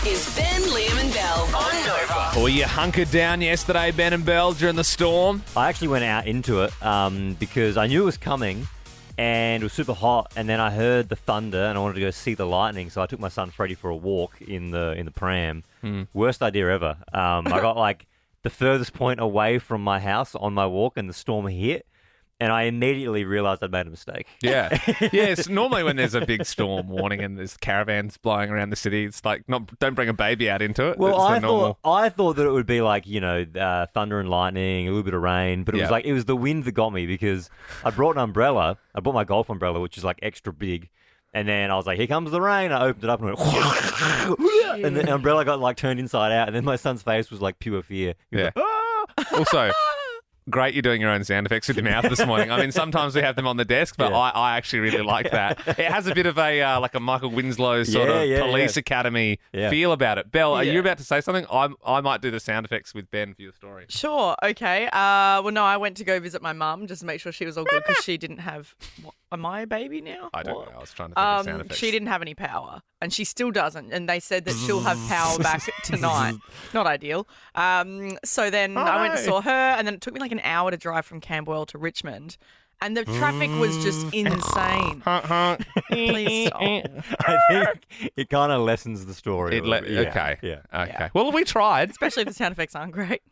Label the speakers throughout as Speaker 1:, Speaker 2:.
Speaker 1: This is Ben, Liam and Belle on Nova.
Speaker 2: Well, you hunkered down yesterday, Ben and Belle, during the storm.
Speaker 3: I actually went out into it because I knew it was coming and it was super hot, and then I heard the thunder and I wanted to go see the lightning, so I took my son Freddie for a walk in the pram. Worst idea ever. I got like the furthest point away from my house on my walk and the storm hit, and I immediately realised I'd made a mistake.
Speaker 2: Yeah. Yes, normally when there's a big storm warning and there's caravans blowing around the city, it's like, don't bring a baby out into it.
Speaker 3: Well,
Speaker 2: it's
Speaker 3: I thought that it would be like, thunder and lightning, a little bit of rain, but it was the wind that got me, because I brought an umbrella. I brought my golf umbrella, which is like extra big. And then I was like, here comes the rain. I opened it up and went, and the umbrella got like turned inside out. And then my son's face was like pure fear. He was
Speaker 2: Yeah.
Speaker 3: like, "Ah!"
Speaker 2: Also, great you're doing your own sound effects with your mouth this morning. I mean, sometimes we have them on the desk, but
Speaker 3: Yeah.
Speaker 2: I actually really like that. It has a bit of a like a Michael Winslow sort of police academy feel about it. Belle, are you about to say something? I might do the sound effects with Ben for your story.
Speaker 4: Sure, okay. Well, no, I went to go visit my mum just to make sure she was all good, because she didn't have... Am I a baby now?
Speaker 2: I don't know. I was trying to think of sound effects.
Speaker 4: She didn't have any power, and she still doesn't. And they said that she'll have power back tonight. Not ideal. So then I went and saw her, and then it took me like an hour to drive from Camberwell to Richmond. And the traffic was just insane. Please stop.
Speaker 3: I think it kind of lessens the story.
Speaker 2: Okay.
Speaker 3: Yeah.
Speaker 2: Okay. Well, we tried.
Speaker 4: Especially if the sound effects aren't great.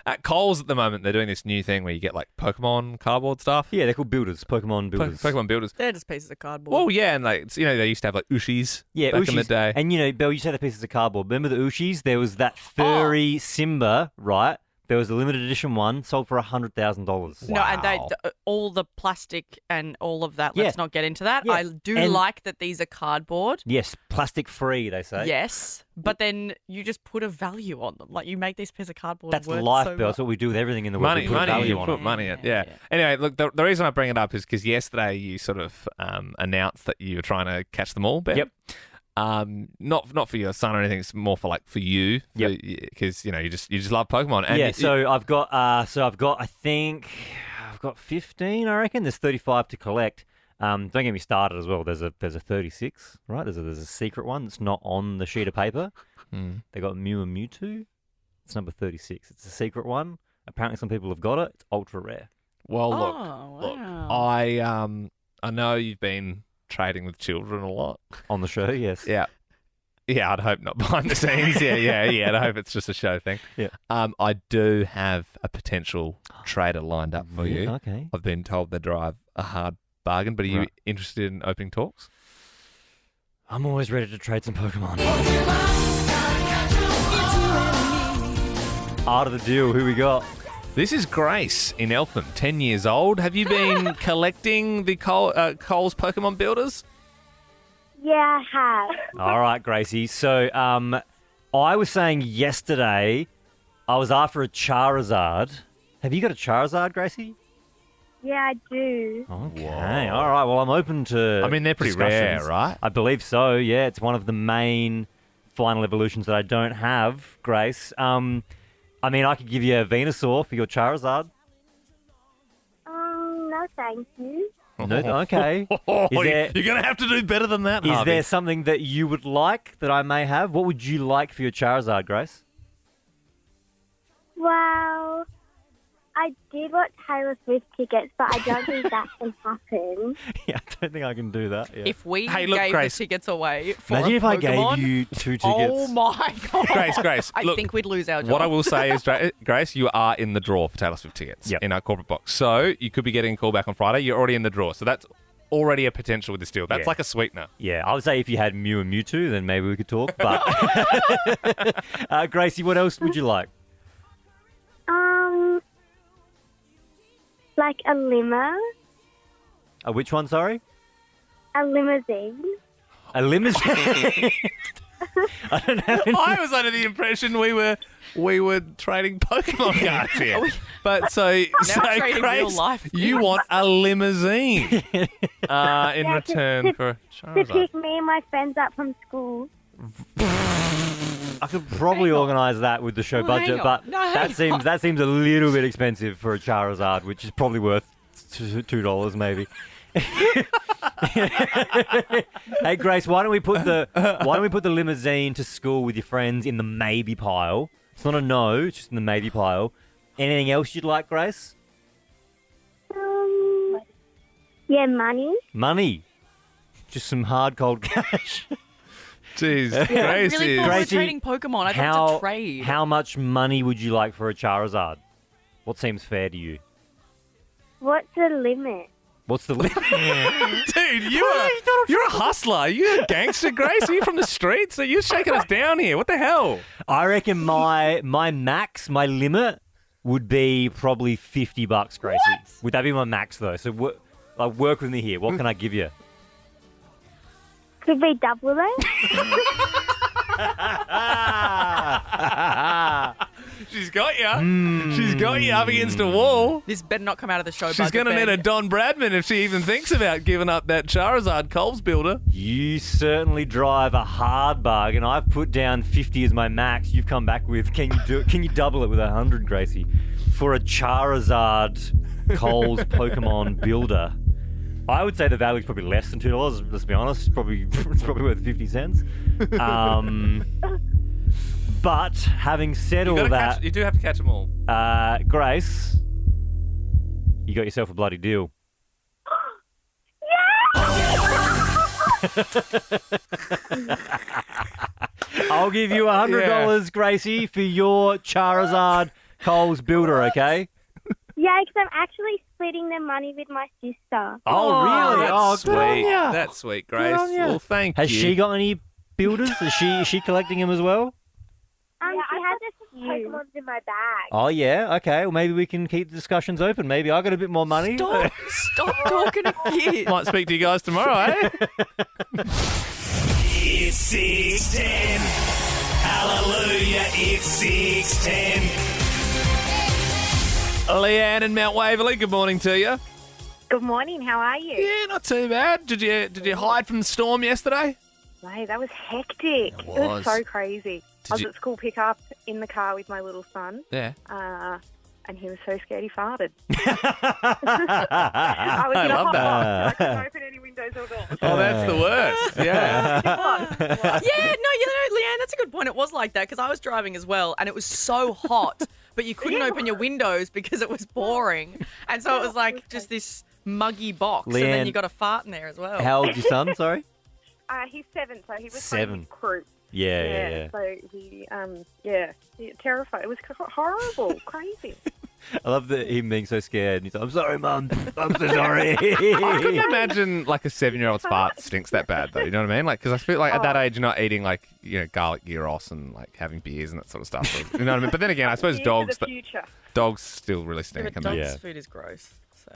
Speaker 2: At Coles at the moment, they're doing this new thing where you get like Pokemon cardboard stuff.
Speaker 3: Yeah, they're called builders, Pokemon builders.
Speaker 2: Pokemon builders.
Speaker 4: They're just pieces of cardboard.
Speaker 2: Well, yeah, and like they used to have like Ushis back in the day.
Speaker 3: And Belle, you said the pieces of cardboard. Remember the Ushis? There was that furry Simba, right? There was a limited edition one sold for $100,000.
Speaker 4: No, and all the plastic and all of that. Let's not get into that.
Speaker 3: Yeah.
Speaker 4: I do like that these are cardboard.
Speaker 3: Yes, plastic free, they say.
Speaker 4: Yes, but then you just put a value on them. Like, you make this piece of cardboard.
Speaker 3: That's
Speaker 4: worth
Speaker 3: life,
Speaker 4: so
Speaker 3: Belle.
Speaker 4: much.
Speaker 3: That's what we do with everything in the world.
Speaker 2: Money,
Speaker 3: we put value on
Speaker 2: put
Speaker 3: it.
Speaker 2: money in. Yeah. Anyway, look, the reason I bring it up is because yesterday you sort of announced that you were trying to catch them all, Ben.
Speaker 3: Yep.
Speaker 2: Not for your son or anything. It's more for like for you, because you just love Pokemon. And
Speaker 3: so I've got I think I've got 15. I reckon there's 35 to collect. Don't get me started as well. There's a 36, right? There's a secret one that's not on the sheet of paper. They got Mew and Mewtwo. It's number 36. It's a secret one. Apparently, some people have got it. It's ultra rare.
Speaker 2: Well,
Speaker 4: Wow.
Speaker 2: look, I know you've been trading with children a lot
Speaker 3: On the show, yes.
Speaker 2: Yeah, I'd hope not behind the scenes. Yeah. I hope it's just a show thing.
Speaker 3: Yeah.
Speaker 2: I do have a potential trader lined up for you.
Speaker 3: Okay.
Speaker 2: I've been told they drive a hard bargain, but are you interested in opening talks?
Speaker 3: I'm always ready to trade some Pokemon. Art of the deal. Who we got?
Speaker 2: This is Grace in Eltham, 10 years old. Have you been collecting the Coles Pokemon builders?
Speaker 5: Yeah, I have.
Speaker 3: All right, Gracie. So, I was saying yesterday I was after a Charizard. Have you got a Charizard, Gracie?
Speaker 5: Yeah, I do.
Speaker 3: Okay. Whoa. All right. Well, I'm open to.
Speaker 2: I mean, they're pretty rare, right?
Speaker 3: I believe so. Yeah, it's one of the main final evolutions that I don't have, Grace. I mean, I could give you a Venusaur for your Charizard.
Speaker 5: No, thank you.
Speaker 3: No, okay.
Speaker 2: You're going to have to do better than that,
Speaker 3: Is
Speaker 2: Harvey.
Speaker 3: there something that you would like that I may have? What would you like for your Charizard, Grace?
Speaker 5: Well, I did want Taylor Swift tickets, but I don't think that can happen.
Speaker 3: Yeah, I don't think I can do that. Yeah.
Speaker 4: If we
Speaker 2: Hey, look,
Speaker 4: gave
Speaker 2: Grace.
Speaker 4: the tickets away for
Speaker 3: Imagine
Speaker 4: a
Speaker 3: if I
Speaker 4: Pokemon,
Speaker 3: gave you 2 tickets.
Speaker 4: oh my God.
Speaker 2: Grace,
Speaker 4: I
Speaker 2: look,
Speaker 4: think we'd lose our job.
Speaker 2: what I will say is, Grace, you are in the draw for Taylor Swift tickets in our corporate box. So you could be getting a call back on Friday. You're already in the draw. So that's already a potential with this deal. That's like a sweetener.
Speaker 3: Yeah, I would say if you had Mew and Mewtwo, then maybe we could talk. But Gracie, what else would you like?
Speaker 5: Like a limo,
Speaker 3: Which one, sorry?
Speaker 5: a limousine.
Speaker 3: A limousine? I don't have any.
Speaker 2: I was under the impression we were trading Pokemon cards here. But so
Speaker 4: trading
Speaker 2: Grace,
Speaker 4: real life.
Speaker 2: you want a limousine in return for a
Speaker 5: To
Speaker 2: Charizard.
Speaker 5: pick me and my friends up from school.
Speaker 3: I could probably organise that with the show
Speaker 4: Well,
Speaker 3: budget,
Speaker 4: hang
Speaker 3: but
Speaker 4: on. No, hang
Speaker 3: that seems a little bit expensive for a Charizard, which is probably worth $2 maybe. Hey, Grace, why don't we put the limousine to school with your friends in the maybe pile? It's not a no, it's just in the maybe pile. Anything else you'd like, Grace?
Speaker 5: Yeah, money.
Speaker 3: Money. Just some hard, cold cash.
Speaker 2: Jeez,
Speaker 4: I
Speaker 2: Gracie.
Speaker 4: really thought we were
Speaker 3: Gracie,
Speaker 4: trading Pokemon. I thought to trade.
Speaker 3: How much money would you like for a Charizard? What seems fair to you?
Speaker 5: What's the limit?
Speaker 3: What's the limit?
Speaker 2: Dude, you're a hustler. You're a gangster, Grace. Are you from the streets? Are you shaking us down here? What the hell?
Speaker 3: I reckon my limit would be probably $50, Gracie. Would that be my max though? So work with me here. What can I give you?
Speaker 5: Could we double it?
Speaker 2: She's got you. She's got you up against a wall.
Speaker 4: This better not come out of the show.
Speaker 2: She's going to need a Don Bradman if she even thinks about giving up that Charizard Coles builder.
Speaker 3: You certainly drive a hard bargain. I've put down 50 as my max. You've come back with, can you double it with 100, Gracie? For a Charizard Coles Pokemon builder. I would say the value's probably less than $2. Let's be honest, it's probably worth 50 cents. But having said all that,
Speaker 2: you do have to catch them all.
Speaker 3: Grace, you got yourself a bloody deal. I'll give you $100, Gracie, for your Charizard Coles builder. Okay?
Speaker 5: Yeah, because I'm actually splitting the money with my sister.
Speaker 3: Oh, really?
Speaker 2: That's
Speaker 3: good on
Speaker 2: sweet.
Speaker 3: ya.
Speaker 2: That's sweet, Grace.
Speaker 3: Good on ya.
Speaker 2: Well, thank
Speaker 3: Has
Speaker 2: you.
Speaker 3: she got any builders? Is she collecting them as well?
Speaker 5: She has a few Pokemon in my bag.
Speaker 3: Oh, yeah. Okay. Well, maybe we can keep the discussions open. Maybe I got a bit more money.
Speaker 4: Stop talking to kids.
Speaker 2: Might speak to you guys tomorrow, eh?
Speaker 1: It's 610. Hallelujah, it's 610.
Speaker 2: Leanne in Mount Waverley, good morning to you.
Speaker 6: Good morning. How are you?
Speaker 2: Yeah, not too bad. Did you hide from the storm yesterday?
Speaker 6: Mate, that was hectic. It
Speaker 2: was.
Speaker 6: was so crazy. I was
Speaker 2: you-
Speaker 6: at school pickup in the car with my little son,
Speaker 2: Yeah.
Speaker 6: and he was so scared he farted.
Speaker 3: I
Speaker 6: I was in a
Speaker 2: love
Speaker 6: hot
Speaker 2: that.
Speaker 6: box. I couldn't open any windows or doors.
Speaker 2: Oh, that's the worst. Yeah.
Speaker 4: Leanne, that's a good point. It was like that because I was driving as well, and it was so hot, but you couldn't open your windows because it was pouring, and so it was like just this muggy box, and
Speaker 3: Leanne,
Speaker 4: then you got a fart in there as well.
Speaker 3: How old's your son? Sorry.
Speaker 6: He's 7, so he was
Speaker 3: 7.
Speaker 6: Croup.
Speaker 3: Yeah.
Speaker 6: So he, terrified. It was horrible, crazy.
Speaker 3: I love him being so scared. He's like, I'm sorry, Mum. I'm so sorry.
Speaker 2: I couldn't imagine like a 7-year-old's fart stinks that bad though. You know what I mean? Like, because I feel like at that age you're not eating like garlic gyros and like having beers and that sort of stuff. You know what I mean? But then again, I suppose
Speaker 6: Here's
Speaker 2: dogs
Speaker 6: to the future.
Speaker 2: dogs still really
Speaker 4: Yeah,
Speaker 2: stink.
Speaker 4: but
Speaker 2: And
Speaker 4: dogs'
Speaker 3: Yeah.
Speaker 4: food is gross. So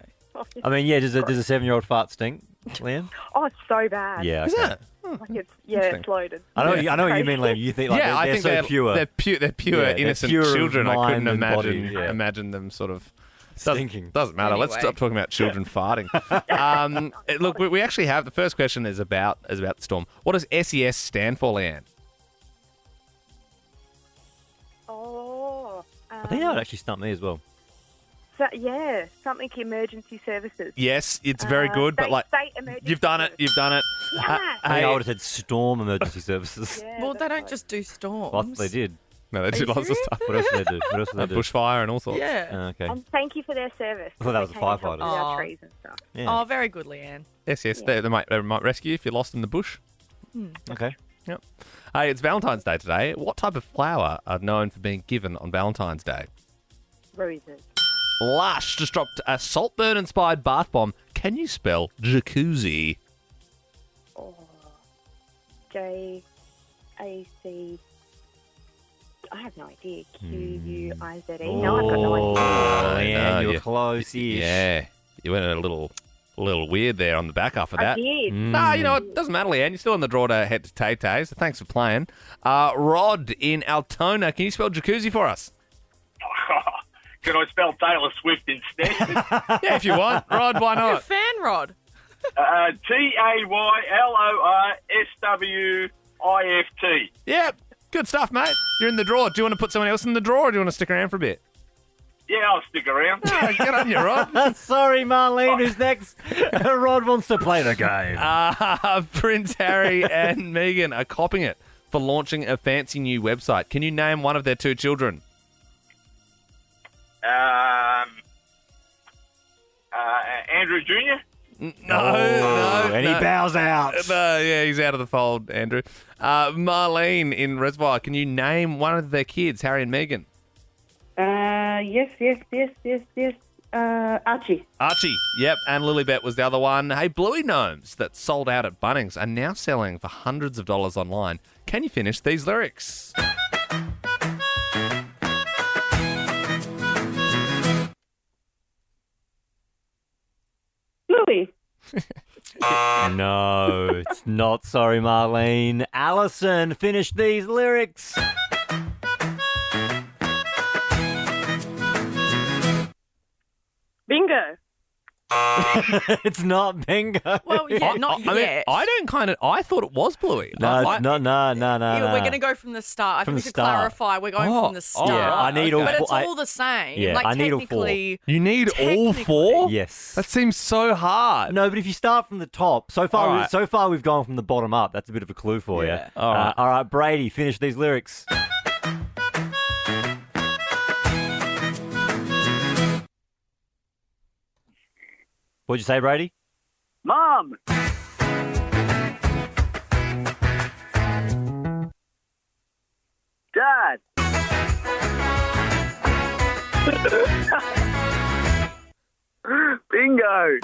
Speaker 3: I mean, yeah, does a 7-year-old fart stink, Liam?
Speaker 6: Oh, it's so bad.
Speaker 3: Yeah.
Speaker 2: Is
Speaker 3: Okay.
Speaker 2: that?
Speaker 6: Like it's loaded.
Speaker 3: I know what you mean, Liam. You think like
Speaker 2: I
Speaker 3: they're
Speaker 2: think
Speaker 3: so pure.
Speaker 2: They're pure,
Speaker 3: Yeah, they're
Speaker 2: innocent
Speaker 3: pure of
Speaker 2: children. I couldn't
Speaker 3: mind and body,
Speaker 2: imagine them sort of
Speaker 3: Stinking.
Speaker 2: Doesn't matter. Let's
Speaker 4: Anyway.
Speaker 2: stop talking about children farting. Look, we actually have the first question is about the storm. What does SES stand for, Leanne?
Speaker 6: Oh.
Speaker 3: I think that would actually stump me as well.
Speaker 6: Something emergency services.
Speaker 2: Yes, it's very good, but like
Speaker 6: state emergency
Speaker 2: you've done it. You've done it.
Speaker 6: Yeah.
Speaker 3: I think I would have said storm emergency services.
Speaker 6: Yeah,
Speaker 4: well,
Speaker 6: that's
Speaker 4: they don't
Speaker 6: right.
Speaker 4: just do storms.
Speaker 3: Well, they did.
Speaker 2: No, they do
Speaker 4: you
Speaker 2: lots of
Speaker 4: serious?
Speaker 2: stuff.
Speaker 3: What else do they do? What else do they do?
Speaker 2: Bushfire and all sorts.
Speaker 4: Yeah.
Speaker 3: Okay.
Speaker 6: And thank you for their service.
Speaker 3: I thought that was
Speaker 6: They
Speaker 3: a
Speaker 6: came and helped
Speaker 3: firefighter.
Speaker 6: with our
Speaker 4: Aw.
Speaker 6: trees and stuff.
Speaker 3: Yeah.
Speaker 4: Oh, very good, Leanne.
Speaker 2: Yes.
Speaker 6: Yeah.
Speaker 2: They might rescue you if you're lost in the bush.
Speaker 3: Okay.
Speaker 2: Yep. Hey, it's Valentine's Day today. What type of flower are known for being given on Valentine's Day?
Speaker 6: Roses.
Speaker 2: Lush just dropped a Saltburn-inspired bath bomb. Can you spell jacuzzi?
Speaker 6: Oh. J-A-C. I have no idea. Q-U-I-Z-E. No, I've got no idea.
Speaker 3: Oh,
Speaker 2: I
Speaker 3: yeah,
Speaker 2: know,
Speaker 3: you were
Speaker 2: yeah.
Speaker 3: close-ish.
Speaker 2: Yeah, you went a little weird there on the back after
Speaker 6: I
Speaker 2: that.
Speaker 6: did.
Speaker 2: Nah, you know what? Doesn't matter, Leanne. You're still in the draw to head to Tay-Tay, so thanks for playing. Rod in Altona, can you spell jacuzzi for us?
Speaker 7: Can I spell Taylor Swift instead?
Speaker 2: Yeah, if you want. Rod, why
Speaker 4: You're a
Speaker 2: not?
Speaker 4: fan, Rod.
Speaker 7: TaylorSwift.
Speaker 2: Yeah, good stuff, mate. You're in the draw. Do you want to put someone else in the draw or do you want to stick around for a bit?
Speaker 7: Yeah, I'll stick around.
Speaker 2: Get on your Rod.
Speaker 3: Sorry, Marlene. Who's next? Rod wants to play the game.
Speaker 2: Prince Harry and Meghan are copping it for launching a fancy new website. Can you name one of their 2 children?
Speaker 7: Andrew Jr.?
Speaker 2: No.
Speaker 3: And he bows out.
Speaker 2: No, yeah, he's out of the fold, Andrew. Marlene in Reservoir, can you name one of their kids, Harry and Meghan?
Speaker 6: Yes. Archie.
Speaker 2: Archie, yep, and Lilybet was the other one. Hey, Bluey Gnomes that sold out at Bunnings are now selling for hundreds of dollars online. Can you finish these lyrics?
Speaker 6: Louis.
Speaker 3: No, it's not. Sorry, Marlene. Alison, finish these lyrics.
Speaker 6: Bingo.
Speaker 3: It's not bingo.
Speaker 4: Well, yeah, not yet.
Speaker 2: I thought it was Bluey.
Speaker 3: No, it's not. No.
Speaker 4: We're going to go from the start. I think we should clarify. We're going from the start.
Speaker 3: Yeah, I need all
Speaker 4: But
Speaker 3: four.
Speaker 4: it's all the same.
Speaker 3: Yeah,
Speaker 4: like,
Speaker 3: I need all four.
Speaker 4: technically,
Speaker 2: You need all 4?
Speaker 3: Yes.
Speaker 2: That seems so hard.
Speaker 3: No, but if you start from the top, so far,
Speaker 2: All right.
Speaker 3: we've gone from the bottom up. That's a bit of a clue for
Speaker 4: Yeah.
Speaker 3: you.
Speaker 2: All right.
Speaker 3: Brady, finish these lyrics. What'd you say, Brady?
Speaker 7: Mom! Dad! Bingo!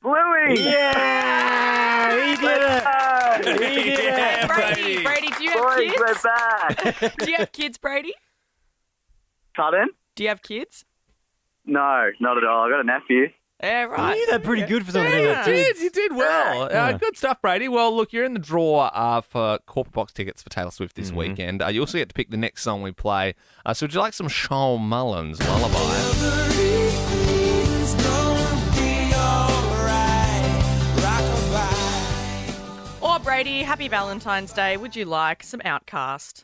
Speaker 7: Bluey!
Speaker 3: Yeah, he did it. He did
Speaker 2: Yeah,
Speaker 3: it.
Speaker 4: Brady, do you have
Speaker 7: Boys, we're
Speaker 4: kids?
Speaker 7: back!
Speaker 4: Do you have kids, Brady?
Speaker 7: Pardon?
Speaker 4: Do you have kids?
Speaker 7: No, not at all. I've got a nephew.
Speaker 4: Yeah, right.
Speaker 3: You did that pretty good for something
Speaker 2: Yeah,
Speaker 3: like that.
Speaker 2: you did well. Good stuff, Brady. Well, look, you're in the draw for corporate box tickets for Taylor Swift this weekend. You also get to pick the next song we play. So would you like some Sean Mullins' Lullaby?
Speaker 4: Or Brady, happy Valentine's Day. Would you like some Outcast?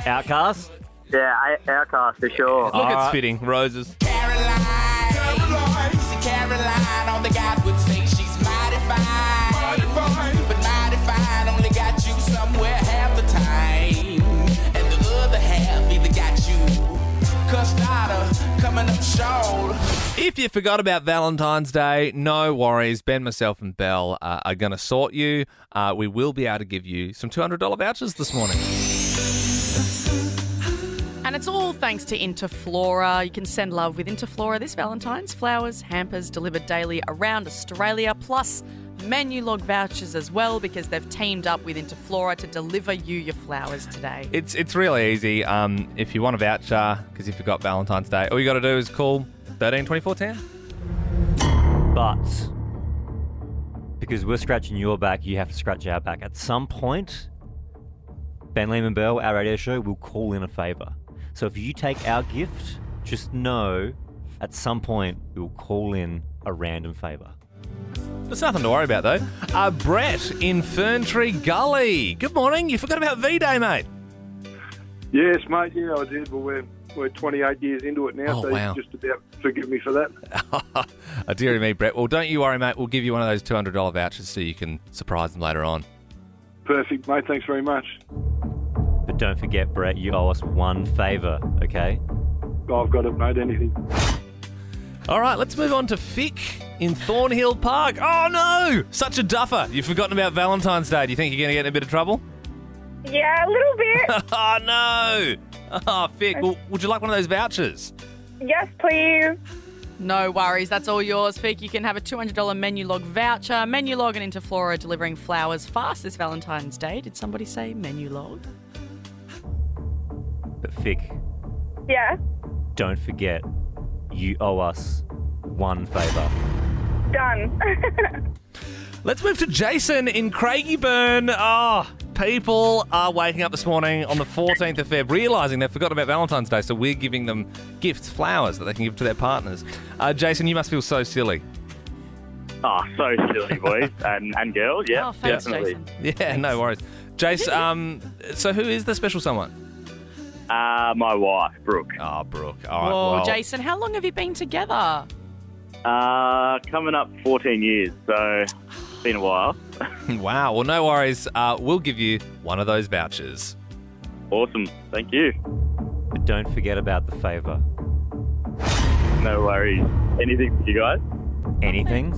Speaker 3: Outcast?
Speaker 7: Yeah, Outcast for sure.
Speaker 2: Look,
Speaker 3: All
Speaker 2: it's
Speaker 3: right.
Speaker 2: fitting. Roses.
Speaker 8: Caroline, all the guys would say she's mighty fine. But mighty fine only got you somewhere half the time. And the other half either got you cussed out or coming up short.
Speaker 2: If you forgot about Valentine's Day, no worries. Ben, myself, and Belle are going to sort you. We will be able to give you some $200 vouchers this morning.
Speaker 4: And it's all thanks to Interflora. You can send love with Interflora this Valentine's. Flowers, hampers delivered daily around Australia, plus menu log vouchers as well, because they've teamed up with Interflora to deliver you your flowers today.
Speaker 2: It's really easy. If you want a voucher, because you forgot Valentine's Day, all you got to do is call 13 24 10.
Speaker 3: But because we're scratching your back, you have to scratch our back. At some point, Ben Lehman Bell, our radio show, will call in a favour. So if you take our gift, just know at some point we will call in a random favour.
Speaker 2: There's nothing to worry about, though. Brett in Ferntree Gully. Good morning. You forgot about V-Day, mate.
Speaker 9: Yes, mate. Yeah, I did. But we're 28 years into it now,
Speaker 2: Oh,
Speaker 9: so
Speaker 2: wow.
Speaker 9: you just about forgive me for that.
Speaker 2: Oh, dearie me, Brett. Well, don't you worry, mate. We'll give you one of those $200 vouchers so you can surprise them later on.
Speaker 9: Perfect, mate. Thanks very much.
Speaker 3: But don't forget, Brett, you owe us one favour, okay?
Speaker 9: I've got it, mate. Anything.
Speaker 2: All right, let's move on to Fick in Thornhill Park. Oh, no! Such a duffer. You've forgotten about Valentine's Day. Do you think you're going to get in a bit of trouble?
Speaker 6: Yeah, a little bit.
Speaker 2: Oh, no! Oh, Fick, well, would you like one of those vouchers?
Speaker 6: Yes, please.
Speaker 4: No worries, that's all yours, Fick. You can have a $200 menu log voucher. Menu log and Interflora delivering flowers fast this Valentine's Day. Did somebody say menu log?
Speaker 3: But Fick,
Speaker 6: Yeah.
Speaker 3: don't forget, you owe us one favour.
Speaker 6: Done.
Speaker 2: Let's move to Jason in Craigieburn. Oh, people are waking up this morning on the 14th of Feb realising they've forgotten about Valentine's Day, so we're giving them gifts, flowers that they can give to their partners. Jason, you must feel so silly.
Speaker 10: Oh, so silly, boys and girls. Yeah,
Speaker 4: Oh, thanks,
Speaker 10: definitely.
Speaker 4: Jason.
Speaker 2: Yeah, no worries. Jace, so who is the special someone?
Speaker 10: My wife, Brooke.
Speaker 2: Oh, Brooke. All right,
Speaker 4: Whoa,
Speaker 2: well,
Speaker 4: Jason, how long have you been together?
Speaker 10: Coming up 14 years, so it's been a while.
Speaker 2: Wow. Well, no worries. We'll give you one of those vouchers.
Speaker 10: Awesome. Thank you.
Speaker 3: But don't forget about the favour.
Speaker 10: No worries. Anything for you guys?
Speaker 3: Anything?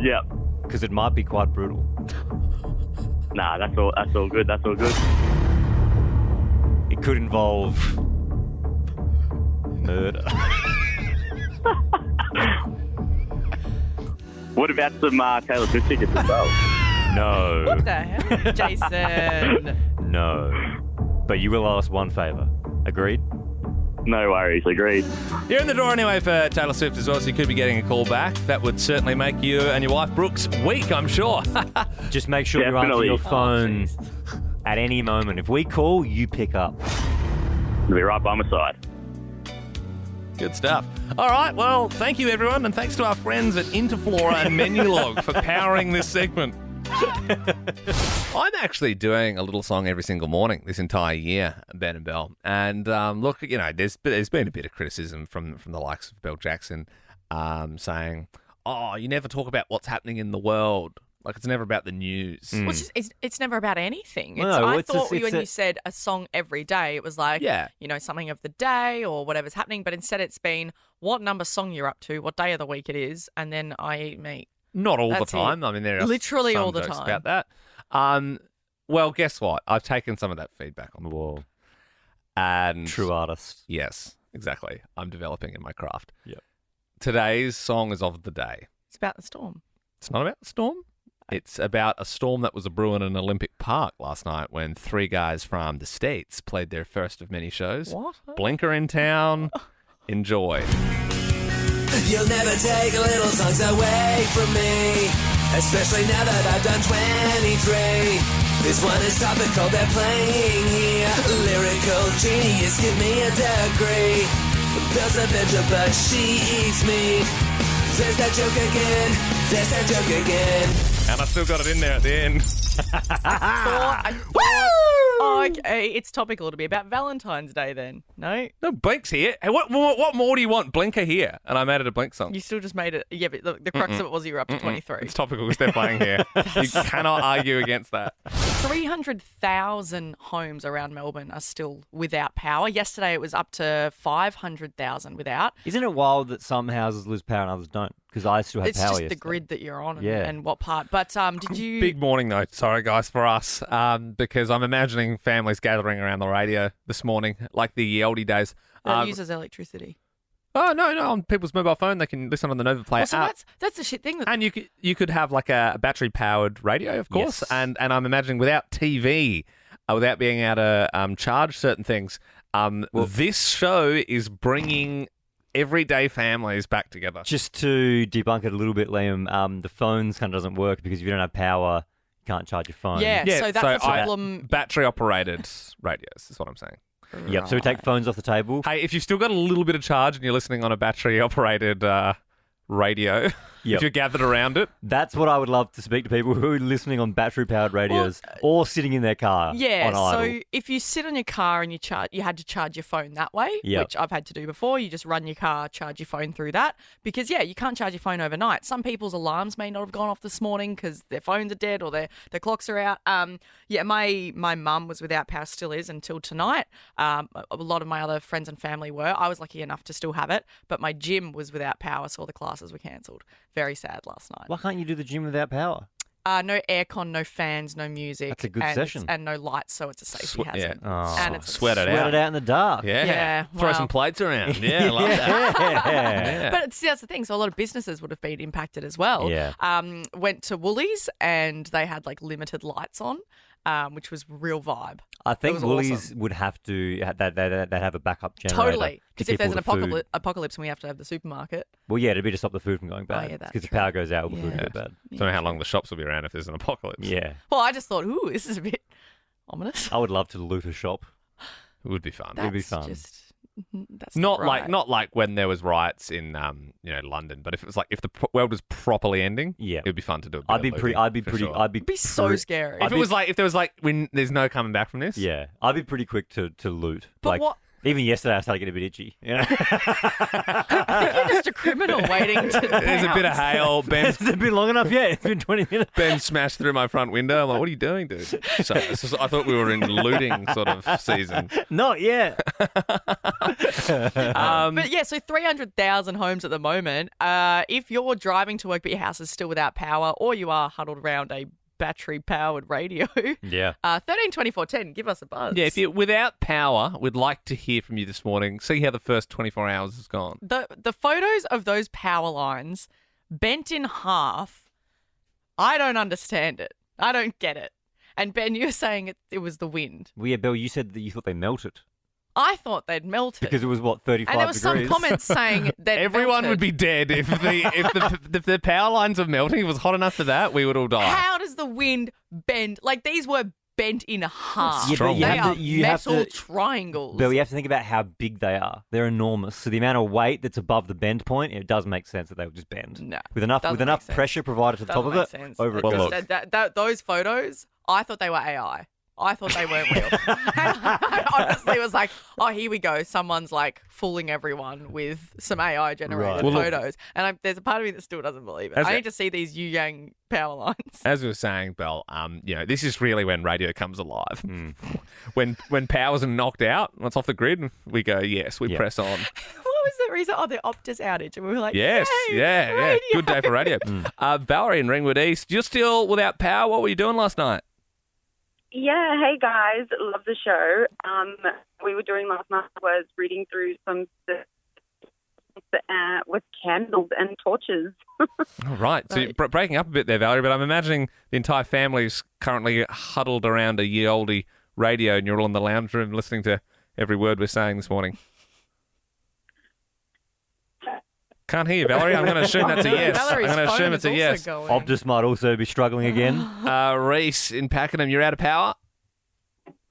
Speaker 10: Yep.
Speaker 3: Because it might be quite brutal.
Speaker 10: Nah, that's all good. That's all good.
Speaker 3: It could involve murder.
Speaker 10: What about some Taylor Swift tickets as well?
Speaker 3: No.
Speaker 4: What the hell? Jason.
Speaker 3: No. But you will owe us one favour. Agreed?
Speaker 10: No worries. Agreed.
Speaker 2: You're in the door anyway for Taylor Swift as well, so you could be getting a call back. That would certainly make you and your wife Brooke's week, I'm sure.
Speaker 3: Just make sure you answer
Speaker 10: Definitely.
Speaker 3: your phone at any moment. If we call, you pick up.
Speaker 10: I'll be right by my side.
Speaker 2: Good stuff. All right, well, thank you, everyone, and thanks to our friends at Interflora and Menulog for powering this segment. I'm actually doing a little song every single morning this entire year, Ben and Belle. And look, there's been a bit of criticism from the likes of Belle Jackson saying, "Oh, you never talk about what's happening in the world. Like it's never about the news."
Speaker 4: Well, it's never about anything.
Speaker 3: No,
Speaker 4: I
Speaker 3: it's
Speaker 4: thought
Speaker 3: just-
Speaker 4: when you said a song every day, it was like,
Speaker 2: Yeah.
Speaker 4: something of the day or whatever's happening. But instead, it's been what number song you're up to, what day of the week it is, and then I eat meat.
Speaker 2: Not all
Speaker 4: That's
Speaker 2: the time. I mean, there are
Speaker 4: Literally
Speaker 2: some
Speaker 4: all the
Speaker 2: jokes
Speaker 4: time.
Speaker 2: about that. Well, guess what? I've taken some of that feedback on board. And
Speaker 3: True artist.
Speaker 2: Yes, exactly. I'm developing in my craft.
Speaker 3: Yep.
Speaker 2: Today's song is of the day.
Speaker 4: It's about the storm.
Speaker 2: It's not about the storm. It's about a storm that was a brewing in Olympic Park last night when three guys from the States played their first of many shows.
Speaker 4: What?
Speaker 2: Blinker in town. Enjoy.
Speaker 1: You'll never take little songs away from me, especially now that I've done 23. This one is topical, they're playing here. Lyrical genius, give me a degree. Bill's a bitch, but she eats me. There's that joke again, there's that joke again.
Speaker 2: And I still got it in there at the end.
Speaker 4: I thought, okay, it's topical to be about Valentine's Day then. No?
Speaker 2: No, Blink's here. Hey, what more do you want? Blinker here. And I made it a Blink song.
Speaker 4: You still just made it. Yeah, but the crux of it was you were up to 23.
Speaker 2: It's topical because they're playing here. You cannot argue against that.
Speaker 4: 300,000 homes around Melbourne are still without power. Yesterday it was up to 500,000 without.
Speaker 3: Isn't it wild that some houses lose power and others don't? Because I still have
Speaker 4: It's
Speaker 3: power
Speaker 4: just
Speaker 3: yesterday.
Speaker 4: the grid that you're on and,
Speaker 3: Yeah.
Speaker 4: and what part. But did you...
Speaker 2: Big morning though. Sorry guys for us. Because I'm imagining families gathering around the radio this morning, like the oldie days.
Speaker 4: that uses electricity.
Speaker 2: Oh no! On people's mobile phone, they can listen on the Nova Player
Speaker 4: Well, so
Speaker 2: app.
Speaker 4: that's the shit thing. That,
Speaker 2: And you could have like a battery powered radio, of course.
Speaker 3: Yes.
Speaker 2: And I'm imagining without TV, without being able to charge certain things, this show is bringing everyday families back together.
Speaker 3: Just to debunk it a little bit, Liam, the phones kind of doesn't work because if you don't have power, you can't charge your phone.
Speaker 4: yeah, so that's the problem.
Speaker 2: Battery operated radios is what I'm saying.
Speaker 3: Yep, so we take phones off the table.
Speaker 2: Hey, if you've still got a little bit of charge and you're listening on a battery operated radio,
Speaker 3: Yep.
Speaker 2: if you're gathered around it,
Speaker 3: That's what I would love to speak to people who are listening on battery-powered radios or sitting in their car
Speaker 4: Yeah,
Speaker 3: on idle.
Speaker 4: so if you sit on your car and you had to charge your phone that way,
Speaker 3: Yep.
Speaker 4: which I've had to do before. You just run your car, charge your phone through that because you can't charge your phone overnight. Some people's alarms may not have gone off this morning because their phones are dead or their clocks are out. My mum was without power, still is until tonight. A lot of my other friends and family were. I was lucky enough to still have it, but my gym was without power, so all the classes were cancelled. Very sad last night.
Speaker 3: Why can't you do the gym without power?
Speaker 4: No aircon, no fans, no music.
Speaker 3: That's a good
Speaker 4: and
Speaker 3: session.
Speaker 4: and no lights, so it's a safety hazard.
Speaker 3: Oh,
Speaker 4: And it's
Speaker 2: sweat it
Speaker 3: Sweat
Speaker 2: out.
Speaker 3: it out in the dark.
Speaker 2: Yeah.
Speaker 4: Yeah,
Speaker 2: Throw
Speaker 4: well.
Speaker 2: some plates around. Yeah, I love that.
Speaker 3: Yeah.
Speaker 4: But see, that's the thing. So a lot of businesses would have been impacted as well.
Speaker 3: Yeah.
Speaker 4: Went to Woolies and they had like limited lights on, which was real vibe.
Speaker 3: I think
Speaker 4: was
Speaker 3: Woolies
Speaker 4: awesome.
Speaker 3: would have to they'd have a backup generator.
Speaker 4: Totally.
Speaker 3: to
Speaker 4: Because if
Speaker 3: keep
Speaker 4: there's
Speaker 3: all
Speaker 4: an
Speaker 3: the food.
Speaker 4: apocalypse and we have to have the supermarket.
Speaker 3: Well, yeah, it'd be to stop the food from going bad.
Speaker 4: yeah, that's
Speaker 3: Because the
Speaker 4: true.
Speaker 3: power goes out, all the food
Speaker 4: Yeah.
Speaker 3: goes bad.
Speaker 2: Don't know how long the shops will be around if there's an apocalypse.
Speaker 3: Yeah.
Speaker 4: Well, I just thought, ooh, this is a bit ominous.
Speaker 3: I would love to loot a shop.
Speaker 2: It would be fun.
Speaker 3: It'd be
Speaker 4: That's
Speaker 3: fun.
Speaker 4: Just That's
Speaker 2: Not
Speaker 4: right.
Speaker 2: like when there was riots in London, but if it was like if the world was properly ending,
Speaker 3: Yeah.
Speaker 2: it'd be fun to do.
Speaker 3: I'd be
Speaker 2: pretty.
Speaker 3: pretty.
Speaker 4: It'd be so scary.
Speaker 2: If there was like when there's no coming back from this.
Speaker 3: Yeah, I'd be pretty quick to loot.
Speaker 4: But
Speaker 3: like,
Speaker 4: what?
Speaker 3: Even yesterday, I started getting a bit itchy. You know?
Speaker 4: I think you're just a criminal waiting to.
Speaker 2: There's a bit of hail.
Speaker 3: Has it been long enough yet? It's been 20 minutes.
Speaker 2: Ben smashed through my front window. I'm like, what are you doing, dude? So I thought we were in looting sort of season.
Speaker 3: Not yet.
Speaker 4: But yeah, so 300,000 homes at the moment. If you're driving to work but your house is still without power, or you are huddled around a battery-powered radio,
Speaker 3: Yeah.
Speaker 4: 132410, give us a buzz.
Speaker 2: Yeah, if you're without power, we'd like to hear from you this morning. See how the first 24 hours has gone.
Speaker 4: The photos of those power lines bent in half, I don't understand it. I don't get it. And Ben, you're saying it was the wind.
Speaker 3: Well, yeah, Belle, you said that you thought they melted.
Speaker 4: I thought they'd melted.
Speaker 3: Because it was, 35
Speaker 4: and there was
Speaker 3: degrees?
Speaker 4: some comments saying that
Speaker 2: Everyone would be dead if the power lines were melting. If it was hot enough for that, we would all die.
Speaker 4: How does the wind bend? Like, these were bent in half.
Speaker 3: Yeah, but
Speaker 4: They are
Speaker 3: you have
Speaker 4: metal
Speaker 3: to-
Speaker 4: triangles.
Speaker 3: Belle, you have to think about how big they are. They're enormous. So the amount of weight that's above the bend point, it does make sense that they would just bend.
Speaker 4: No,
Speaker 3: With enough
Speaker 4: doesn't make sense.
Speaker 3: pressure provided to the top of
Speaker 4: Doesn't
Speaker 3: it,
Speaker 4: make sense.
Speaker 3: over it
Speaker 2: Well,
Speaker 3: goes.
Speaker 2: look.
Speaker 4: Those photos, I thought they were AI. I thought they weren't real. I honestly was like, oh, here we go. Someone's like fooling everyone with some AI generated
Speaker 3: Right.
Speaker 2: Well, look-
Speaker 4: photos. And there's a part of me that still doesn't believe it.
Speaker 2: As
Speaker 4: I
Speaker 2: a-
Speaker 4: need to see these Yu-Yang power lines.
Speaker 2: As we were saying, Belle, this is really when radio comes alive. When power's knocked out, when it's off the grid, we go, yes, we
Speaker 3: Yeah.
Speaker 2: press on.
Speaker 4: What was the reason? Oh, the Optus outage. And we were like,
Speaker 2: Yes,
Speaker 4: yay,
Speaker 2: yeah.
Speaker 4: radio.
Speaker 2: Good day for radio. Valerie in Ringwood East, you're still without power. What were you doing last night?
Speaker 6: Yeah, hey guys, love the show. We were doing last night was reading through some with candles and torches.
Speaker 2: All right. So you're breaking up a bit there, Valerie, but I'm imagining the entire family's currently huddled around a year-oldie radio and you're all in the lounge room listening to every word we're saying this morning. Can't hear you, Valerie. I'm going to assume that's a yes.
Speaker 4: Valerie's
Speaker 2: I'm going to
Speaker 4: phone
Speaker 2: assume
Speaker 4: is
Speaker 2: it's a
Speaker 4: also
Speaker 2: yes.
Speaker 4: going.
Speaker 3: Optus might also be struggling again.
Speaker 2: Reese in Pakenham, you're out of power?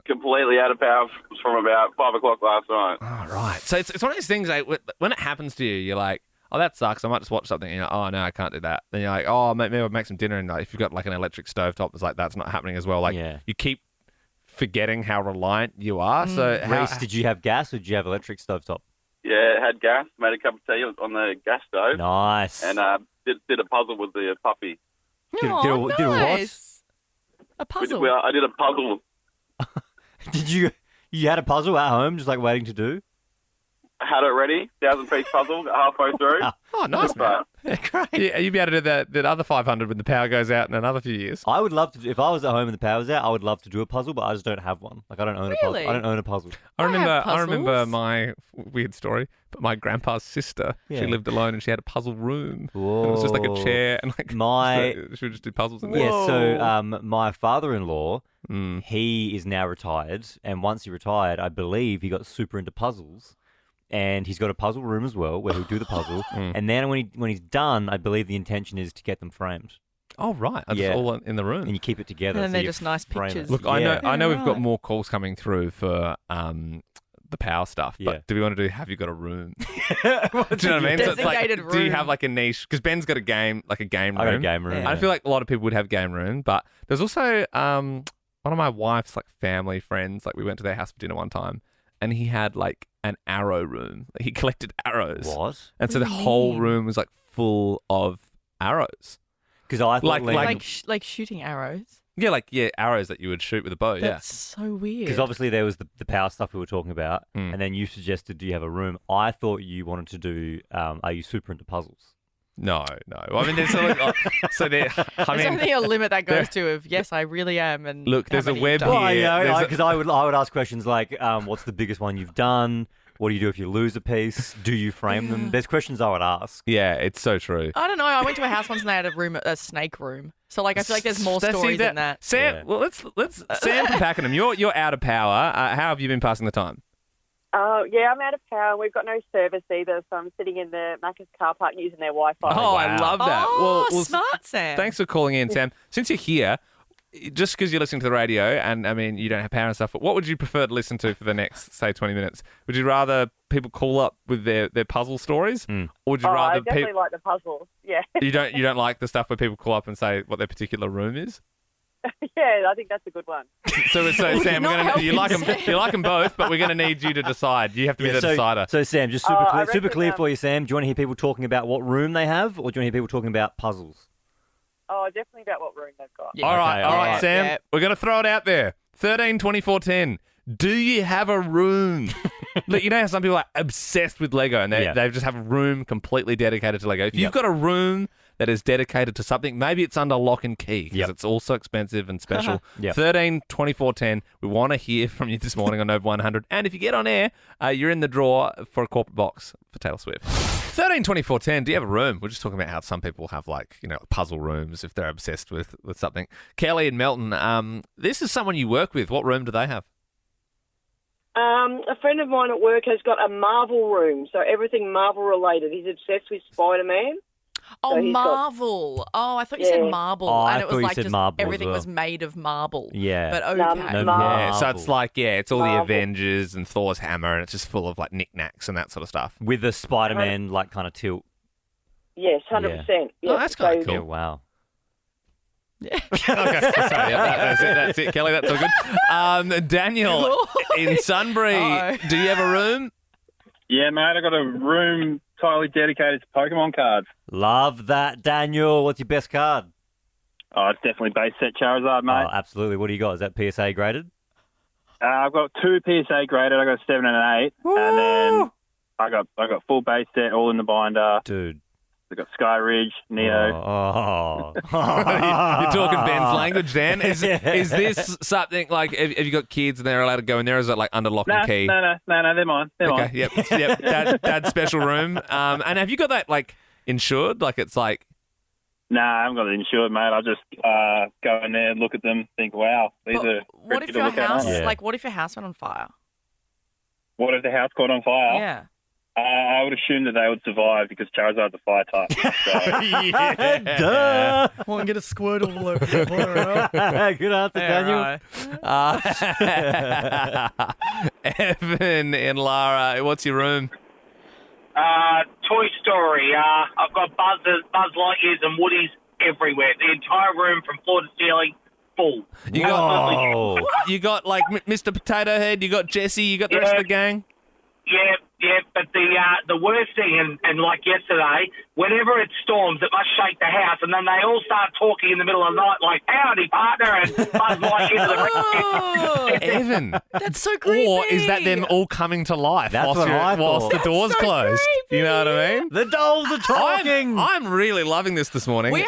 Speaker 7: Completely out of power from about 5 o'clock last night.
Speaker 2: All right. So it's one of those things, like, when it happens to you, you're like, oh, that sucks. I might just watch something. And you're like, oh, no, I can't do that. Then you're like, oh, maybe I'll make some dinner. And like, if you've got like an electric stovetop, it's like, that's not happening as well. Like, you keep forgetting how reliant you are. So,
Speaker 3: Reese, did you have gas or did you have electric stovetop?
Speaker 7: Yeah, had gas, made a cup of tea on the gas stove.
Speaker 3: Nice.
Speaker 7: And did a puzzle with the puppy.
Speaker 3: Did a what?
Speaker 4: Nice. A puzzle.
Speaker 7: I did a puzzle.
Speaker 3: Did you had a puzzle at home, just like waiting to do?
Speaker 7: Had it ready, 1,000-piece puzzle halfway through.
Speaker 2: Oh, nice, man. Great. Yeah, you'd be able to do that other 500 when the power goes out in another few years.
Speaker 3: I would love to. If I was at home and the power's out, I would love to do a puzzle, but I just don't have one. Like I don't own a puzzle.
Speaker 4: Really?
Speaker 3: I don't own a puzzle.
Speaker 2: I remember
Speaker 4: puzzles.
Speaker 2: my weird story, but my grandpa's sister, she
Speaker 3: Yeah.
Speaker 2: lived alone and she had a puzzle room.
Speaker 3: Whoa.
Speaker 2: It was just like a chair and like
Speaker 3: My-
Speaker 2: she would just do puzzles in there.
Speaker 3: Yeah. So my father-in-law,
Speaker 2: Mm.
Speaker 3: he is now retired, and once he retired, I believe he got super into puzzles. And he's got a puzzle room as well where he'll do the puzzle. And then when he's done, I believe the intention is to get them framed.
Speaker 2: Oh, right. That's
Speaker 3: Yeah.
Speaker 2: all in the room.
Speaker 3: And you keep it together.
Speaker 4: And then
Speaker 3: so
Speaker 4: they're
Speaker 3: you
Speaker 4: just nice
Speaker 3: frame it.
Speaker 4: pictures.
Speaker 2: Look,
Speaker 3: Yeah.
Speaker 2: I know we've got
Speaker 4: right.
Speaker 2: more calls coming through for the power stuff, but
Speaker 3: Yeah.
Speaker 2: do we want to do have you got a room? Do you know what I mean? So it's like,
Speaker 4: Designated
Speaker 2: do you
Speaker 4: room.
Speaker 2: have like a niche? Because Ben's got a game room.
Speaker 3: I got a game room.
Speaker 2: I feel like a lot of people would have game room, but there's also one of my wife's like family friends. Like we went to their house for dinner one time, and he had like an arrow room. He collected arrows.
Speaker 3: What?
Speaker 2: And so the
Speaker 4: What do you
Speaker 2: whole
Speaker 4: mean?
Speaker 2: room was like full of arrows.
Speaker 3: Because I thought
Speaker 4: Like shooting arrows.
Speaker 2: Yeah, arrows that you would shoot with a bow.
Speaker 4: That's so weird.
Speaker 3: Because obviously there was the power stuff we were talking about,
Speaker 2: Mm.
Speaker 3: and then you suggested, do you have a room? I thought you wanted to do, are you super into puzzles?
Speaker 2: No. I mean, there's so there. I
Speaker 4: There's
Speaker 2: mean,
Speaker 4: only a limit that goes to of yes, I really am. And
Speaker 2: Look,
Speaker 4: how
Speaker 2: there's a
Speaker 4: many
Speaker 2: web
Speaker 4: you've done.
Speaker 2: here. there's a-
Speaker 3: Because I would ask questions like, what's the biggest one you've done? What do you do if you lose a piece? Do you frame them? There's questions I would ask.
Speaker 2: yeah, it's so true.
Speaker 4: I don't know. I went to a house once and they had a snake room. So like I feel like there's more
Speaker 2: See,
Speaker 4: stories in that.
Speaker 2: Sam,
Speaker 3: Yeah.
Speaker 2: well, let's Sam from Pakenham. You're out of power. How have you been passing the time?
Speaker 6: Yeah, I'm out of power. We've got no service either, so I'm sitting in the Macca's car park using their Wi-Fi.
Speaker 2: Oh, I
Speaker 3: wow.
Speaker 2: love that.
Speaker 4: Oh,
Speaker 2: well,
Speaker 4: smart Sam.
Speaker 2: thanks for calling in, Sam. Since you're here, just because you're listening to the radio and, I mean, you don't have power and stuff, but what would you prefer to listen to for the next, say, 20 minutes? Would you rather people call up with their puzzle stories? Or would you rather
Speaker 6: I definitely like the puzzles. Yeah.
Speaker 2: You don't like the stuff where people call up and say what their particular room is?
Speaker 6: Yeah, I think that's a good one.
Speaker 2: So Sam, you like them both, but we're going to need you to decide. You have to be the decider.
Speaker 3: So Sam, just super clear for you, Sam. Do you want to hear people talking about what room they have, or do you want to hear people talking about puzzles?
Speaker 6: Oh, definitely about what room they've got.
Speaker 2: Yeah. All right, Sam. Yeah. We're going to throw it out there. 13, 24, 10. Do you have a room? Look, you know how some people are obsessed with Lego and they just have a room completely dedicated to Lego. If you've got a room that is dedicated to something, maybe it's under lock and key because it's also expensive and special. 13, 24, 10. We want to hear from you this morning on Nova 100. And if you get on air, you're in the draw for a corporate box for Taylor Swift. 13, 24, 10. Do you have a room? We're just talking about how some people have puzzle rooms if they're obsessed with something. Kelly and Melton, this is someone you work with. What room do they have?
Speaker 11: A friend of mine at work has got a Marvel room, so everything Marvel related. He's obsessed with Spider-Man.
Speaker 4: Oh, so Marvel. I thought you said marble. And it was like just everything was made of marble.
Speaker 3: Yeah.
Speaker 4: But okay.
Speaker 2: Yeah, so it's like, it's all the Avengers and Thor's hammer, and it's just full of like knickknacks and that sort of stuff.
Speaker 3: With the Spider-Man kind of tilt.
Speaker 11: Yes, 100%. Yeah.
Speaker 2: Oh, that's kind of cool.
Speaker 3: Yeah, wow.
Speaker 2: Yeah. Okay. Sorry, that's it, Kelly. That's all good. Daniel in Sunbury, do you have a room?
Speaker 10: Yeah, mate. I got a room totally dedicated to Pokémon cards.
Speaker 3: Love that, Daniel. What's your best card?
Speaker 10: Oh, it's definitely base set Charizard, mate.
Speaker 3: Oh, absolutely. What do you got? Is that PSA graded?
Speaker 10: I've got 2 PSA graded. I got a 7 and an 8, and then I got full base set all in the binder.
Speaker 3: Dude.
Speaker 10: We've got Sky Ridge, Neo.
Speaker 2: You're talking Ben's language, Dan. Is this something like, have you got kids and they're allowed to go in there? Or is it like under lock and key?
Speaker 10: No, they're mine. They're mine.
Speaker 2: Yep. Dad's special room. And have you got that like insured? Like it's like...
Speaker 10: Nah, I haven't got it insured, mate. I just go in there, look at them, think, wow, these are...
Speaker 4: What if your house, what if your house went on fire?
Speaker 10: What if the house caught on fire?
Speaker 4: Yeah.
Speaker 10: I would assume that they would survive because Charizard's a fire type. So.
Speaker 3: Duh!
Speaker 4: Well, and get a Squirtle all over the corner.
Speaker 3: Good answer, Daniel.
Speaker 2: Evan and Lara, what's your room?
Speaker 12: Toy Story. I've got Buzz Lightyears and Woodies everywhere. The entire room from floor to ceiling, full.
Speaker 2: You got like Mr. Potato Head, you got Jesse, you got the rest of the gang?
Speaker 12: Yeah, but the worst thing, and like yesterday, whenever it storms, it must shake the house, and then they all start talking in the middle of the night like, howdy, partner, and Buzz Lightyear into the
Speaker 2: Evan.
Speaker 4: That's so creepy.
Speaker 2: Or is that them all coming to life whilst the door's closed?
Speaker 4: Creepy.
Speaker 2: You know what I mean?
Speaker 3: The dolls are talking.
Speaker 2: I'm really loving this morning.
Speaker 4: We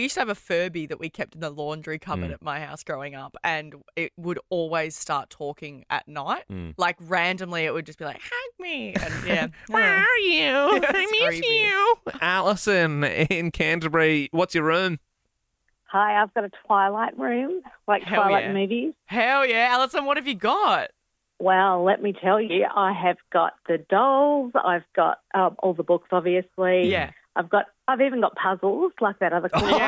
Speaker 4: used to have a Furby that we kept in the laundry cupboard at my house growing up, and it would always start talking at night. Like randomly, it would just be like, hug me. And
Speaker 2: where are you? I miss you. Alison in Canterbury, what's your room?
Speaker 6: Hi, I've got a Twilight room, like Twilight movies.
Speaker 4: Hell yeah. Alison, what have you got?
Speaker 6: Well, let me tell you, I have got the dolls. I've got all the books, obviously.
Speaker 4: Yeah.
Speaker 6: I've even got puzzles like that other cooler.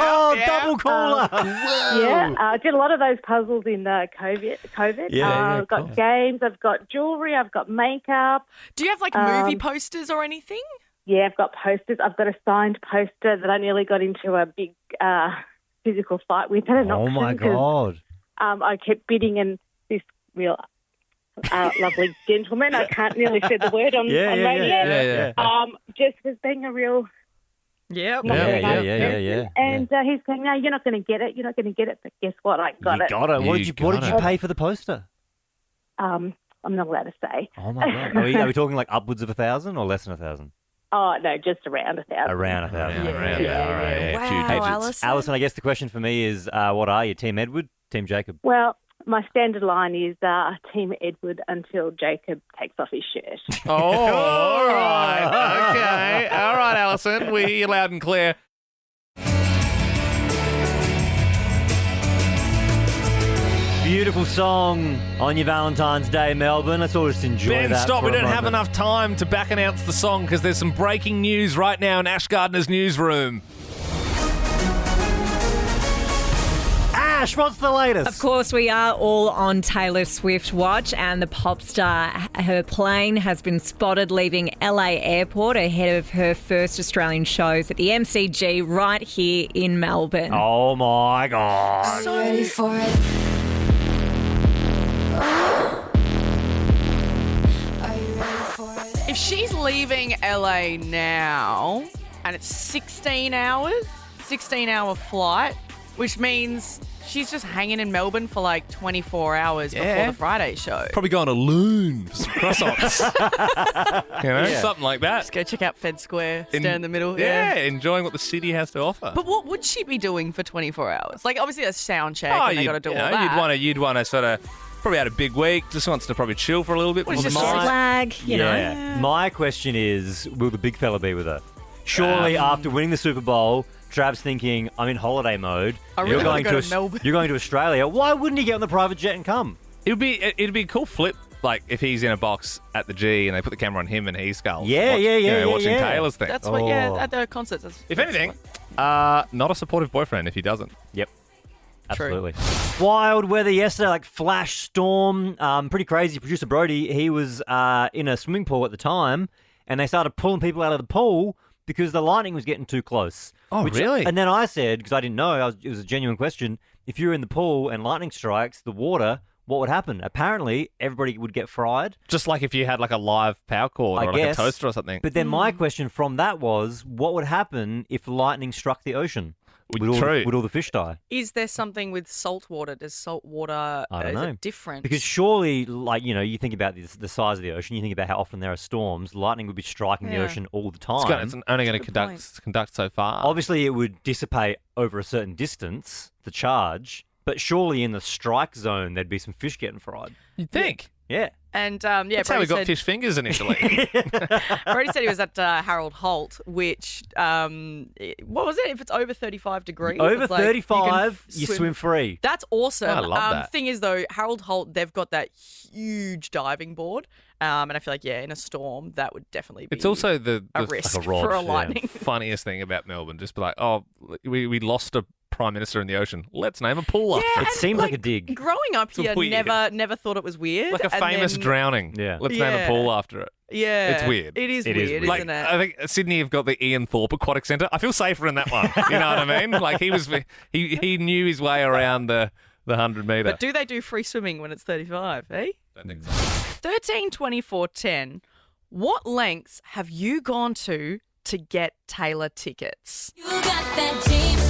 Speaker 3: Double cooler!
Speaker 6: I did a lot of those puzzles in COVID. I've got games. I've got jewelry. I've got makeup.
Speaker 4: Do you have like movie posters or anything?
Speaker 6: Yeah, I've got posters. I've got a signed poster that I nearly got into a big physical fight with at an auction.
Speaker 3: Oh my God!
Speaker 6: I kept bidding, and this real lovely gentleman, I can't nearly say the word on radio. Just was being a real.
Speaker 3: Yeah.
Speaker 6: And he's saying, no, you're not going to get it. You're not going to get it. But guess what? I got it.
Speaker 3: Got it. What did you pay for the poster?
Speaker 6: I'm not allowed to say.
Speaker 3: Oh my God! Are we talking like upwards of 1,000 or less than 1,000?
Speaker 6: Oh no, just around 1,000.
Speaker 3: Around 1,000.
Speaker 4: Wow,
Speaker 3: Alison, I guess the question for me is, what are you, Team Edward, Team Jacob?
Speaker 6: Well, my standard line is Team Edward until Jacob takes off his shirt.
Speaker 2: Oh, all right. Okay. All right, Alison. We hear you loud and clear.
Speaker 3: Beautiful song on your Valentine's Day, Melbourne. Let's all just enjoy
Speaker 2: Ben,
Speaker 3: that.
Speaker 2: stop. We don't have enough time to back announce the song because there's some breaking news right now in Ash Gardner's newsroom.
Speaker 3: Ash, what's the latest?
Speaker 13: Of course, we are all on Taylor Swift watch, and the pop star, her plane has been spotted leaving LA Airport ahead of her first Australian shows at the MCG right here in Melbourne.
Speaker 3: Oh my God.
Speaker 13: So ready for it.
Speaker 4: If she's leaving LA now and it's 16 hours, 16-hour flight, which means she's just hanging in Melbourne for like 24 hours before the Friday show.
Speaker 2: Probably going to Loon for some croissants. Something like that.
Speaker 4: Just go check out Fed Square, stand in the middle.
Speaker 2: Yeah, enjoying what the city has to offer.
Speaker 4: But what would she be doing for 24 hours? Like, obviously, a sound check and they got to do all that.
Speaker 2: You'd want to sort of... Probably had a big week, just wants to probably chill for a little bit.
Speaker 13: Just a flag, you know.
Speaker 3: My question is, will the big fella be with her? Surely after winning the Super Bowl, Trav's thinking, I'm in holiday mode.
Speaker 4: I really want to go to Melbourne.
Speaker 3: You're going to Australia. Why wouldn't he get on the private jet and come?
Speaker 2: It'd be a cool flip, like if he's in a box at the G and they put the camera on him and he skulls. Watching Taylor's thing.
Speaker 4: That's what, at the concerts.
Speaker 2: If anything, not a supportive boyfriend if he doesn't.
Speaker 3: Yep. Absolutely. Wild weather yesterday, like flash storm. Pretty crazy. Producer Brody, he was in a swimming pool at the time, and they started pulling people out of the pool because the lightning was getting too close.
Speaker 2: Oh, really?
Speaker 3: And then I said, because I didn't know, it was a genuine question, if you're in the pool and lightning strikes the water, what would happen? Apparently, everybody would get fried.
Speaker 2: Just like if you had like a live power cord or like a toaster or something.
Speaker 3: But then my question from that was, what would happen if lightning struck the ocean? Would all the fish die?
Speaker 4: Is there something with salt water? Does salt water,
Speaker 3: I don't know.
Speaker 4: It different?
Speaker 3: Because surely, like, you think about the size of the ocean, you think about how often there are storms, lightning would be striking the ocean all the time.
Speaker 2: It's only going to conduct so far.
Speaker 3: Obviously, it would dissipate over a certain distance, the charge, but surely in the strike zone, there'd be some fish getting fried.
Speaker 2: You'd think.
Speaker 3: Yeah.
Speaker 4: And
Speaker 2: that's how we got fish fingers initially.
Speaker 4: Brody said he was at Harold Holt, which what was it? If it's over 35 degrees,
Speaker 3: over
Speaker 4: it's like
Speaker 3: 35, you swim free.
Speaker 4: That's awesome.
Speaker 2: I love that.
Speaker 4: Thing is, though, Harold Holt, they've got that huge diving board, and I feel like in a storm that would definitely be.
Speaker 2: It's also the
Speaker 4: risk
Speaker 3: like a rod,
Speaker 4: for a lightning.
Speaker 2: Funniest thing about Melbourne, just be like, oh, we lost a Prime Minister in the ocean. Let's name a pool after.
Speaker 3: It seems like a dig.
Speaker 4: Growing up here, never thought it was weird.
Speaker 2: Like a famous drowning.
Speaker 3: Yeah.
Speaker 2: Let's name a pool after it.
Speaker 4: Yeah.
Speaker 2: It's weird.
Speaker 4: It is weird,
Speaker 2: like,
Speaker 4: isn't it?
Speaker 2: I think Sydney have got the Ian Thorpe Aquatic Centre. I feel safer in that one. You know what I mean? Like he knew his way around the 100 metre.
Speaker 4: But do they do free swimming when it's 35, eh?
Speaker 2: Don't think so.
Speaker 4: 13, 24, 10. What lengths have you gone to get Taylor tickets?
Speaker 14: You got that James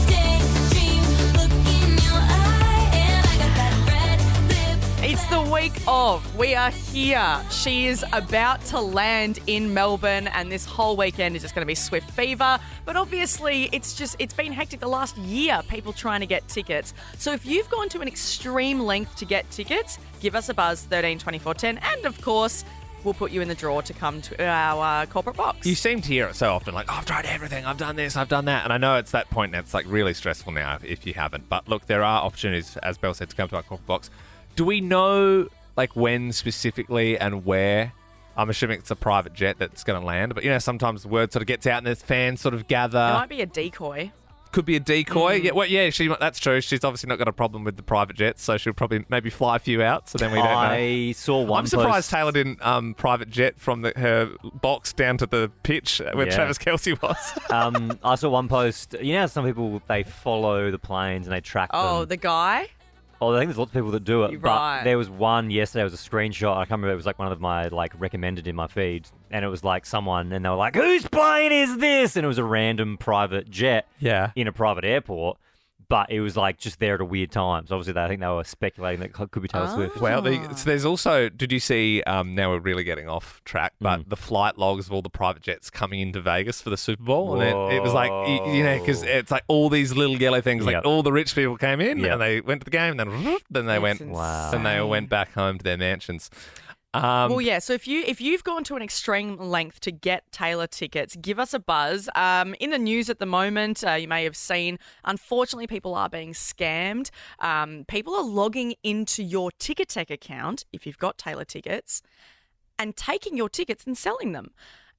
Speaker 14: daydream look in your eye, and I got that red lip.
Speaker 4: It's the week of. We are here. She is about to land in Melbourne, and this whole weekend is just going to be Swift fever. But obviously, it's been hectic the last year, people trying to get tickets. So if you've gone to an extreme length to get tickets, give us a buzz, 13 24 10. And of course, we'll put you in the draw to come to our corporate box.
Speaker 2: You seem to hear it so often, like, oh, I've tried everything, I've done this, I've done that. And I know it's that point, and it's like really stressful now if you haven't. But look, there are opportunities, as Belle said, to come to our corporate box. Do we know like when specifically and where? I'm assuming it's a private jet that's going to land. But, sometimes the word sort of gets out and the fans sort of gather.
Speaker 4: It might be a decoy.
Speaker 2: Could be a decoy. That's true. She's obviously not got a problem with the private jets, so she'll probably maybe fly a few out, so then we don't know.
Speaker 3: I saw one
Speaker 2: I'm surprised Taylor didn't private jet from her box down to the pitch where Travis Kelce was.
Speaker 3: I saw one post. You know how some people, they follow the planes and they track them?
Speaker 4: Oh, the guy?
Speaker 3: Oh, I think there's lots of people that do it.
Speaker 4: You're
Speaker 3: but
Speaker 4: right.
Speaker 3: there was one yesterday, it was a screenshot. I can't remember, it was like one of my recommended in my feed. And it was like someone, and they were like, whose plane is this? And it was a random private jet in a private airport. But it was like just there at a weird time. So obviously, I think they were speculating that it could be Taylor Swift.
Speaker 2: Well, there's also, did you see, now we're really getting off track, but the flight logs of all the private jets coming into Vegas for the Super Bowl. And it was like, because it's like all these little yellow things, like all the rich people came in and they went to the game, and then they went, and they all went back home to their mansions.
Speaker 4: So if you've gone to an extreme length to get Taylor tickets, give us a buzz. In the news at the moment, you may have seen, unfortunately, people are being scammed. People are logging into your Ticketek account, if you've got Taylor tickets, and taking your tickets and selling them.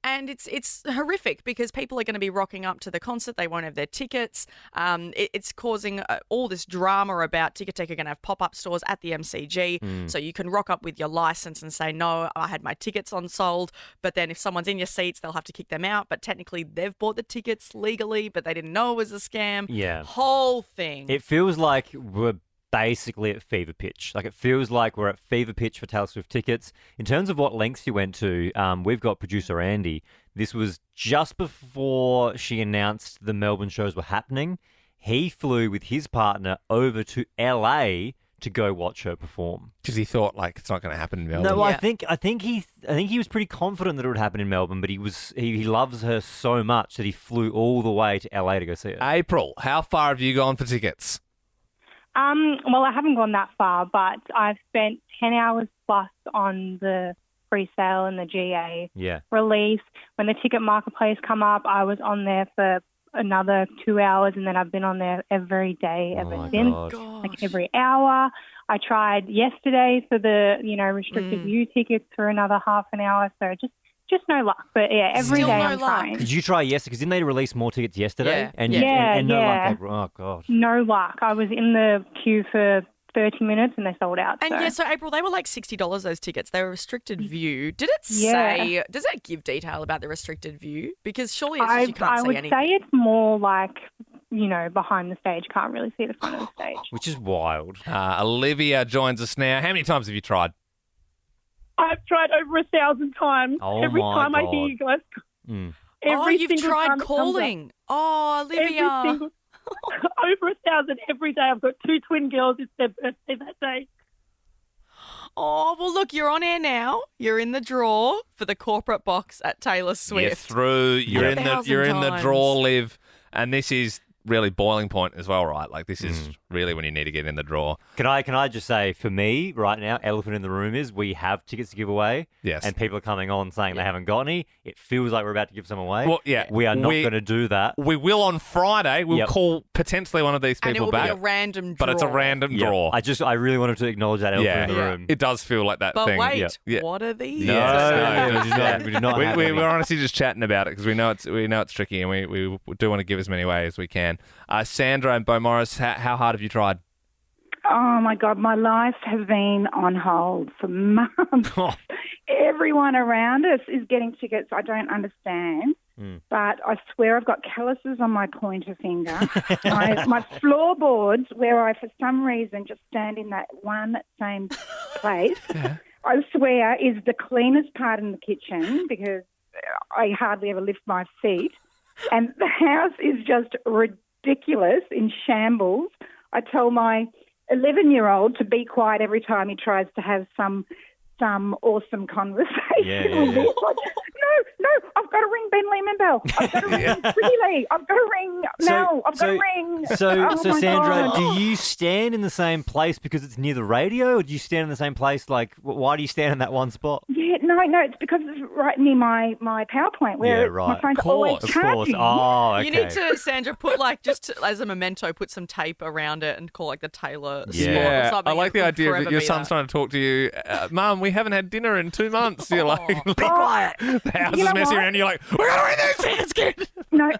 Speaker 4: And it's horrific because people are going to be rocking up to the concert. They won't have their tickets. It's causing all this drama about Ticketek are going to have pop-up stores at the MCG. So you can rock up with your license and say, no, I had my tickets unsold. But then if someone's in your seats, they'll have to kick them out. But technically they've bought the tickets legally, but they didn't know it was a scam.
Speaker 3: Yeah.
Speaker 4: Whole thing.
Speaker 3: It feels like we're basically at fever pitch. Like, it feels like we're at fever pitch for Taylor Swift tickets. In terms of what lengths you went to, we've got producer Andy. This was just before she announced the Melbourne shows were happening. He flew with his partner over to LA to go watch her perform.
Speaker 2: Because he thought, like, it's not going to happen in Melbourne.
Speaker 3: No, I think he was pretty confident that it would happen in Melbourne, but he loves her so much that he flew all the way to LA to go see her.
Speaker 2: April, how far have you gone for tickets?
Speaker 15: Well, I haven't gone that far, but I've spent 10 hours plus on the pre-sale and the GA release. When the ticket marketplace come up, I was on there for another 2 hours, and then I've been on there every day ever since, like every hour. I tried yesterday for the, restricted view tickets for another half an hour, so just no luck. But yeah, every day I'm trying.
Speaker 3: Did you try yesterday? Because didn't they release more tickets yesterday?
Speaker 4: Yeah.
Speaker 3: And no luck. Oh, God.
Speaker 15: No luck. I was in the queue for 30 minutes and they sold out.
Speaker 4: And so April, they were like $60, those tickets. They were restricted view. Did it say, does it give detail about the restricted view? Because surely it's you can't see anything.
Speaker 15: I would say it's more like, behind the stage. Can't really see the front of the stage.
Speaker 3: Which is wild.
Speaker 2: Olivia joins us now. How many times have you tried?
Speaker 6: I've tried over 1,000 times.
Speaker 3: Oh,
Speaker 6: every
Speaker 3: my
Speaker 6: time I
Speaker 3: God.
Speaker 6: hear you guys.
Speaker 4: You've tried calling. Oh, Olivia.
Speaker 6: Over 1,000 every day. I've got 2 twin girls. It's their birthday that day.
Speaker 4: Oh, well, look, you're on air now. You're in the draw for the corporate box at Taylor Swift.
Speaker 2: You're through. You're in the draw, Liv, and this is really boiling point as well, right? Like, this is really when you need to get in the draw.
Speaker 3: Can I just say, for me right now, elephant in the room is we have tickets to give away.
Speaker 2: Yes.
Speaker 3: And people are coming on saying they haven't got any. It feels like we're about to give some away.
Speaker 2: Well, yeah.
Speaker 3: We are not going to do that.
Speaker 2: We will on Friday. We'll call potentially one of these people
Speaker 4: and it will
Speaker 2: back.
Speaker 4: be a random draw.
Speaker 2: But it's a random draw.
Speaker 3: I really wanted to acknowledge that elephant in the room.
Speaker 2: It does feel like that
Speaker 4: but
Speaker 2: thing.
Speaker 4: But wait, what are these?
Speaker 2: No,
Speaker 3: we do not have
Speaker 2: we're
Speaker 3: any.
Speaker 2: honestly just chatting about it because we know it's tricky and we do want to give as many away as we can. Sandra and Bo Morris, how hard have you tried?
Speaker 16: Oh, my God, my life has been on hold for months. Everyone around us is getting tickets. I don't understand, but I swear I've got calluses on my pointer finger. my floorboards, where I, for some reason, just stand in that one same place, I swear is the cleanest part in the kitchen because I hardly ever lift my feet. And the house is just ridiculous, in shambles. I tell my 11-year-old to be quiet every time he tries to have some awesome conversation.
Speaker 3: Yeah.
Speaker 16: No, I've got to ring Ben Lehman Bell. I've got to ring Freddie. I've got to ring Mel. I've got to ring...
Speaker 3: So
Speaker 16: my
Speaker 3: Sandra,
Speaker 16: God.
Speaker 3: do you stand in the same place because it's near the radio, or do you stand in the same place, like, why do you stand in that one spot?
Speaker 16: Yeah, no, it's because it's right near my PowerPoint where my phone's always charging.
Speaker 3: Oh, okay.
Speaker 4: You need to, Sandra, put just as a memento, put some tape around it and call like the Taylor spot or something.
Speaker 2: I like the
Speaker 4: It'll
Speaker 2: idea that
Speaker 4: forever
Speaker 2: your
Speaker 4: be
Speaker 2: son's
Speaker 4: that.
Speaker 2: trying to talk to you. Mum, we haven't had dinner in 2 months. You're like, be quiet. The house is messy around. You're like, we're going to read those tickets, kid.
Speaker 16: No,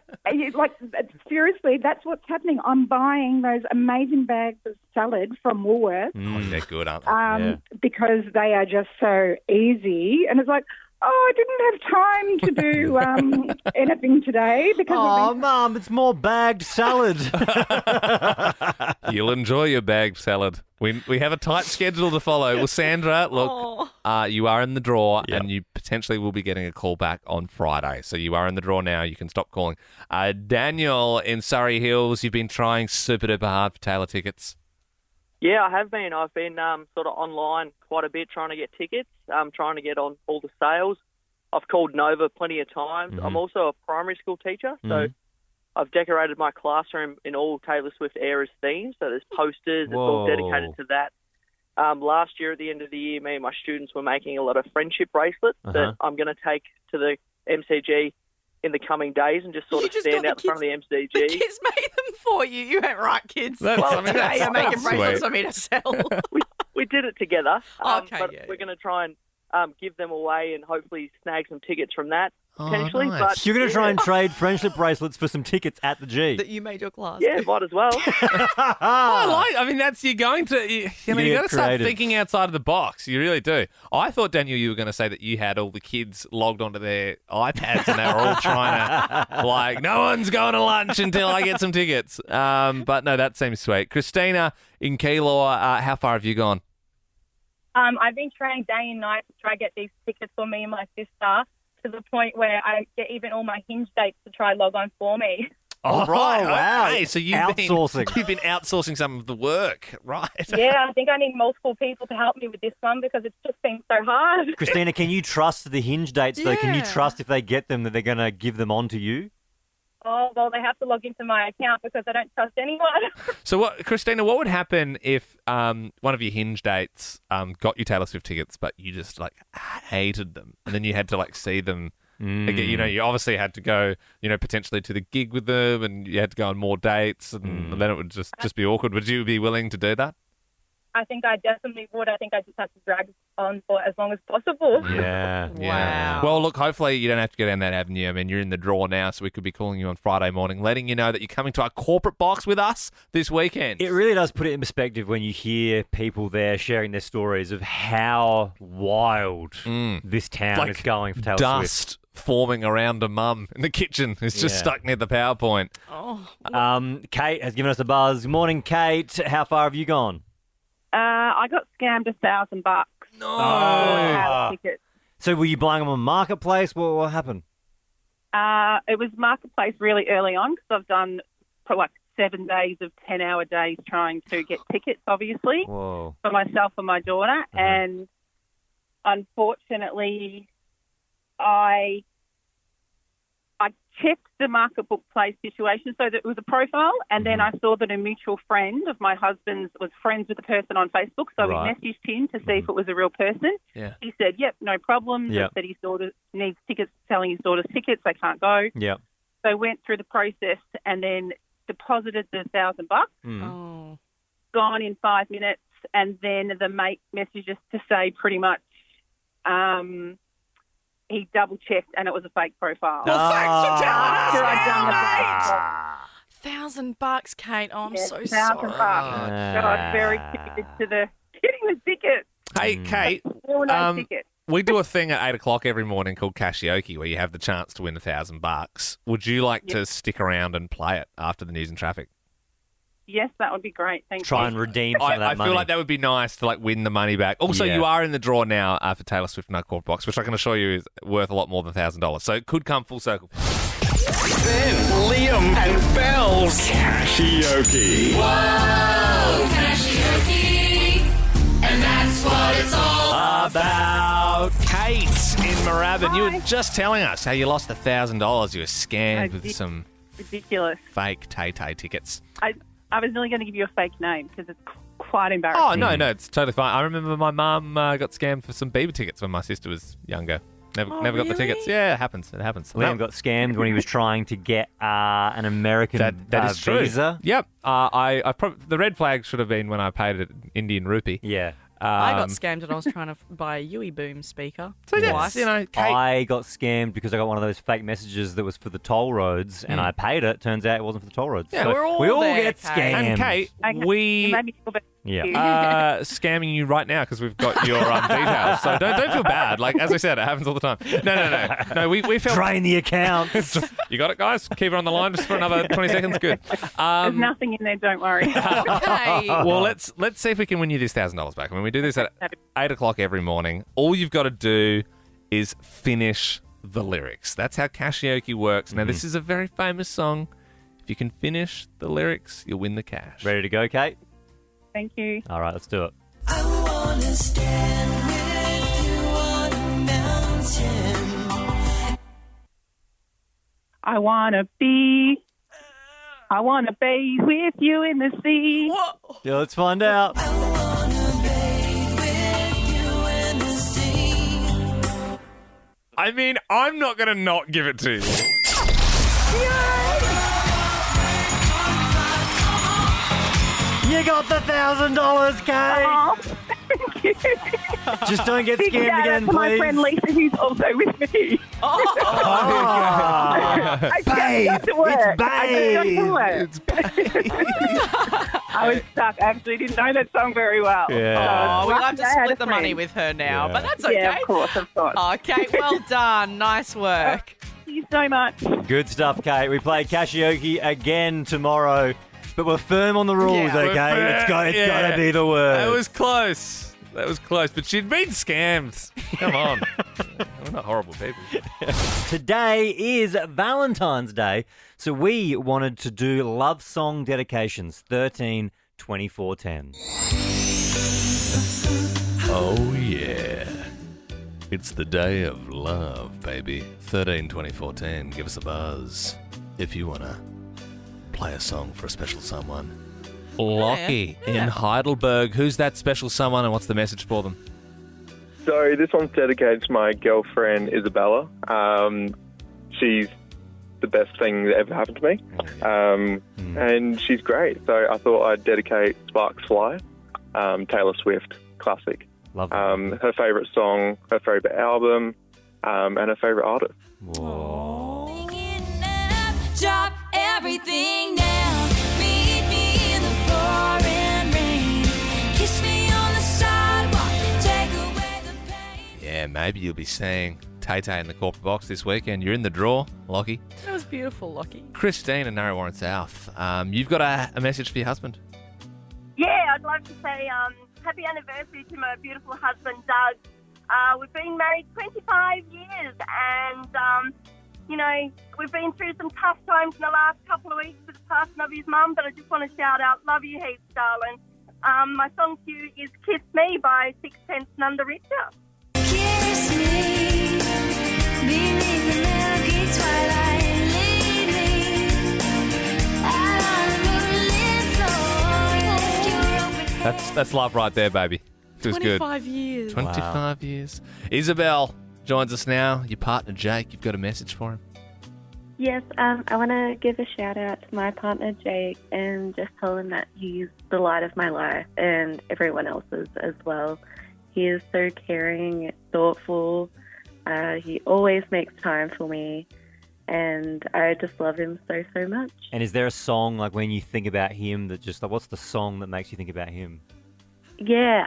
Speaker 16: seriously, that's what's happening. I'm buying those amazing bags of salad from Woolworths.
Speaker 2: They're good, aren't they?
Speaker 16: Because they are just so easy. And it's like, I didn't have time to do anything today because
Speaker 3: Mum, it's more bagged salad.
Speaker 2: You'll enjoy your bagged salad. We have a tight schedule to follow. Well, Sandra, look, you are in the draw and you potentially will be getting a call back on Friday. So you are in the draw now. You can stop calling. Daniel in Surrey Hills, you've been trying super duper hard for Taylor tickets.
Speaker 17: Yeah, I have been. I've been sort of online quite a bit trying to get tickets, trying to get on all the sales. I've called Nova plenty of times. I'm also a primary school teacher, so I've decorated my classroom in all Taylor Swift eras themes. So there's posters. It's all dedicated to that. Last year at the end of the year, me and my students were making a lot of friendship bracelets that I'm going to take to the MCG in the coming days and just sort of stand out the front of the MCG.
Speaker 4: The kids made them for you. You went, right, kids.
Speaker 17: Today
Speaker 4: you're making bracelets for me to sell.
Speaker 17: we did it together.
Speaker 4: Okay,
Speaker 17: but we're going to try and give them away and hopefully snag some tickets from that potentially.
Speaker 2: nice.
Speaker 17: But
Speaker 3: You're going to try and trade friendship bracelets for some tickets at the G.
Speaker 4: That you made your class.
Speaker 17: yeah, might as well.
Speaker 2: I mean, you're going to, you got to start
Speaker 3: creative.
Speaker 2: thinking outside of the box. You really do. I thought, Daniel, you were going to say that you had all the kids logged onto their iPads and they were all trying to, like, no one's going to lunch until I get some tickets. But no, that seems sweet. Christina in Keilor, how far have you gone?
Speaker 15: I've been trying day and night to try to get these tickets for me and my sister, to the point where I get even all my Hinge dates to try log on for me.
Speaker 2: Oh, right.
Speaker 3: wow.
Speaker 2: Okay. So you've
Speaker 3: Outsourcing.
Speaker 2: You've been outsourcing some of the work, right?
Speaker 15: Yeah, I think I need multiple people to help me with this one because it's just been so hard.
Speaker 3: Christina, can you trust the Hinge dates, though? Can you
Speaker 4: Yeah.
Speaker 3: trust if they get them that they're going to give them on to you?
Speaker 15: Oh, well, they have to log into my account because I don't trust anyone.
Speaker 2: So, Christina, what would happen if one of your Hinge dates got you Taylor Swift tickets, but you just like hated them, and then you had to like see them again? You know, you obviously had to go, potentially to the gig with them, and you had to go on more dates, and then it would just be awkward. Would you be willing to do that?
Speaker 15: I think I definitely would. I think I just have to drag on for as long as possible.
Speaker 3: Yeah.
Speaker 2: Yeah. Well, look, hopefully you don't have to go down that avenue. I mean, you're in the draw now, so we could be calling you on Friday morning, letting you know that you're coming to our corporate box with us this weekend.
Speaker 3: It really does put it in perspective when you hear people there sharing their stories of how wild this town is going for Taylor
Speaker 2: dust
Speaker 3: Swift.
Speaker 2: forming around a mum in the kitchen. It's just stuck near the PowerPoint.
Speaker 3: Kate has given us a buzz. Good morning, Kate. How far have you gone?
Speaker 6: I got scammed $1,000.
Speaker 3: No.
Speaker 6: Tickets.
Speaker 3: So were you buying them on Marketplace? What happened?
Speaker 6: It was Marketplace really early on because I've done for like 7 days of 10-hour days trying to get tickets, obviously,
Speaker 3: Whoa.
Speaker 6: for myself and my daughter. And unfortunately, I checked the Marketplace situation so that it was a profile, and then I saw that a mutual friend of my husband's was friends with the person on Facebook, so
Speaker 3: Right.
Speaker 6: we messaged him to see if it was a real person.
Speaker 2: Yeah.
Speaker 6: He said, yep, no problem.
Speaker 3: Yep.
Speaker 6: Said his daughter needs tickets, selling his daughter's tickets, they can't go.
Speaker 3: Yeah.
Speaker 6: So went through the process and then deposited the $1,000,
Speaker 4: Oh.
Speaker 6: gone in 5 minutes, and then the mate messaged us to say pretty much he double-checked and it was a fake profile.
Speaker 4: Well, thanks for telling us.
Speaker 6: After I'd done the fake.
Speaker 4: $1,000, Kate. Oh, I'm so
Speaker 6: $1,000.
Speaker 4: sorry.
Speaker 6: So I was very committed to getting the ticket.
Speaker 2: Hey, Kate,
Speaker 6: Still no ticket.
Speaker 2: we do a thing at 8 o'clock every morning called Casheoke where you have the chance to win $1,000. Would you like to stick around and play it after the news and traffic?
Speaker 6: Yes, that would be great. Thank
Speaker 3: Try
Speaker 6: you.
Speaker 3: and redeem some of that
Speaker 2: I
Speaker 3: money.
Speaker 2: feel like that would be nice to like win the money back. Also,
Speaker 3: Yeah.
Speaker 2: you are in the draw now for Taylor Swift in our corporate box, which I can assure you is worth a lot more than $1,000. So it could come full circle.
Speaker 18: Ben, Liam, and Belle's Casheoke.
Speaker 14: Whoa, Casheoke, and that's what it's all
Speaker 2: About Kate in Moorabbin. You were just telling us how you lost $1,000. You were scammed with some
Speaker 6: Ridiculous.
Speaker 2: fake Tay-Tay tickets.
Speaker 6: I was really going to give you a fake name because it's quite embarrassing.
Speaker 2: Oh, no, it's totally fine. I remember my mum got scammed for some Bieber tickets when my sister was younger. Never got the
Speaker 4: really?
Speaker 2: tickets. Yeah, it happens. It happens.
Speaker 3: Liam got scammed when he was trying to get an American
Speaker 2: that is true.
Speaker 3: visa.
Speaker 2: Yep. The red flag should have been when I paid it Indian rupee.
Speaker 3: Yeah.
Speaker 4: I got scammed and I was trying to buy a Yui Boom speaker.
Speaker 2: So
Speaker 4: twice.
Speaker 2: that's, Kate.
Speaker 3: I got scammed because I got one of those fake messages that was for the toll roads, and I paid it. Turns out it wasn't for the toll roads.
Speaker 2: Yeah,
Speaker 3: so
Speaker 4: we're all
Speaker 3: we
Speaker 4: there,
Speaker 3: get
Speaker 4: Kate.
Speaker 3: scammed.
Speaker 2: And Kate,
Speaker 6: Okay,
Speaker 2: we
Speaker 6: you made me feel better.
Speaker 3: Yeah.
Speaker 2: scamming you right now because we've got your details. So don't feel bad. Like as I said, it happens all the time. No. We felt
Speaker 3: Drain the accounts.
Speaker 2: You got it, guys. Keep it on the line just for another 20 seconds. Good.
Speaker 6: There's nothing in there, don't worry.
Speaker 4: Okay.
Speaker 2: Well, let's see if we can win you this $1,000 back. I mean, we do this at 8 o'clock every morning. All you've got to do is finish the lyrics. That's how Casheoke works. Now, this is a very famous song. If you can finish the lyrics, you'll win the cash.
Speaker 3: Ready to go, Kate?
Speaker 6: Thank you.
Speaker 3: All right, let's do it.
Speaker 1: I wanna stand with you on a mountain.
Speaker 6: I want to bathe with you in the sea.
Speaker 3: Yeah, let's find out.
Speaker 1: I wanna bathe with you in the sea.
Speaker 2: I mean, I'm not going to not give it to you.
Speaker 3: You got the $1,000, Kate.
Speaker 6: Oh, thank
Speaker 16: Thank you.
Speaker 3: Just don't get
Speaker 16: Big
Speaker 3: scammed
Speaker 16: shout out
Speaker 3: again,
Speaker 16: to my
Speaker 3: please.
Speaker 16: friend Lisa, who's also with me. I
Speaker 3: Babe,
Speaker 16: just got to work.
Speaker 3: it's
Speaker 16: I just got to work. I was stuck. I actually didn't know that song very well.
Speaker 4: Oh, we'll have to
Speaker 16: Lucky I had
Speaker 4: split
Speaker 16: a
Speaker 4: the money
Speaker 16: friend.
Speaker 4: with her now,
Speaker 3: Yeah.
Speaker 4: but that's okay.
Speaker 16: Yeah, of course, of course.
Speaker 4: Okay, well done. Nice work.
Speaker 16: Thank you so much.
Speaker 3: Good stuff, Kate. We play Casheoke again tomorrow, but we're firm on the rules,
Speaker 4: Yeah, we're
Speaker 3: okay? It's got to be the word.
Speaker 2: That was close. That was close, but she'd been scammed. Come on. We're not horrible people.
Speaker 3: Today is Valentine's Day, so we wanted to do love song dedications 13, 24, 10.
Speaker 2: Oh, yeah. It's the day of love, baby. 13, 24, 10. Give us a buzz if you want to play a song for a special someone. Lockie in Heidelberg. Who's that special someone and what's the message for them?
Speaker 19: So this one's dedicated to my girlfriend, Isabella. She's the best thing that ever happened to me. And she's great. So I thought I'd dedicate Sparks Fly, Taylor Swift, classic.
Speaker 3: Love that.
Speaker 19: Her favourite song, her favourite album, and her favourite artist.
Speaker 3: Whoa.
Speaker 14: Drop everything now. Meet me in the pouring rain. Kiss me on the sidewalk. Take away the pain.
Speaker 2: Yeah, maybe you'll be seeing Tay-Tay in the corporate box this weekend. You're in the draw, Lockie.
Speaker 4: That was beautiful, Lockie.
Speaker 2: Christine in Narre Warren South. You've got a message for your husband.
Speaker 20: Yeah, I'd like to say happy anniversary to my beautiful husband, Doug. We've been married 25 years and, we've been through some tough times in the last couple of weeks with the passing of his mum, but I just want to shout out, love you heaps, darling. My song to you is Kiss Me by Sixpence None the Richer.
Speaker 14: Kiss me. Beneath the milky twilight. Lead me out on the moonlit floor.
Speaker 2: That's love right there, baby. Feels good.
Speaker 4: 25 years.
Speaker 2: 25 years. Isabel joins us now. Your partner, Jake, you've got a message for him.
Speaker 21: Yes, I want to give a shout out to my partner Jake and just tell him that he's the light of my life and everyone else's as well. He is so caring, thoughtful. He always makes time for me, and I just love him so, so much.
Speaker 3: And is there a song, like when you think about him, that just, like, what's the song that makes you think about him?
Speaker 21: Yeah,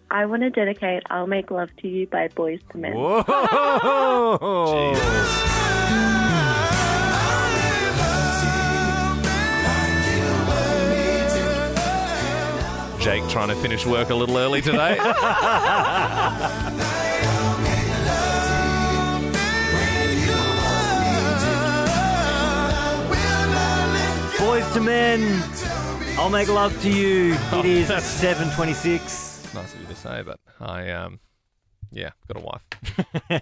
Speaker 21: I want to dedicate I'll Make Love to You by Boys to Men.
Speaker 3: Whoa!
Speaker 2: Jake trying to finish work a little early today.
Speaker 3: Boys to Men, I'll make love to you. It is 7:26.
Speaker 2: Nice of you to say, but I, got a wife.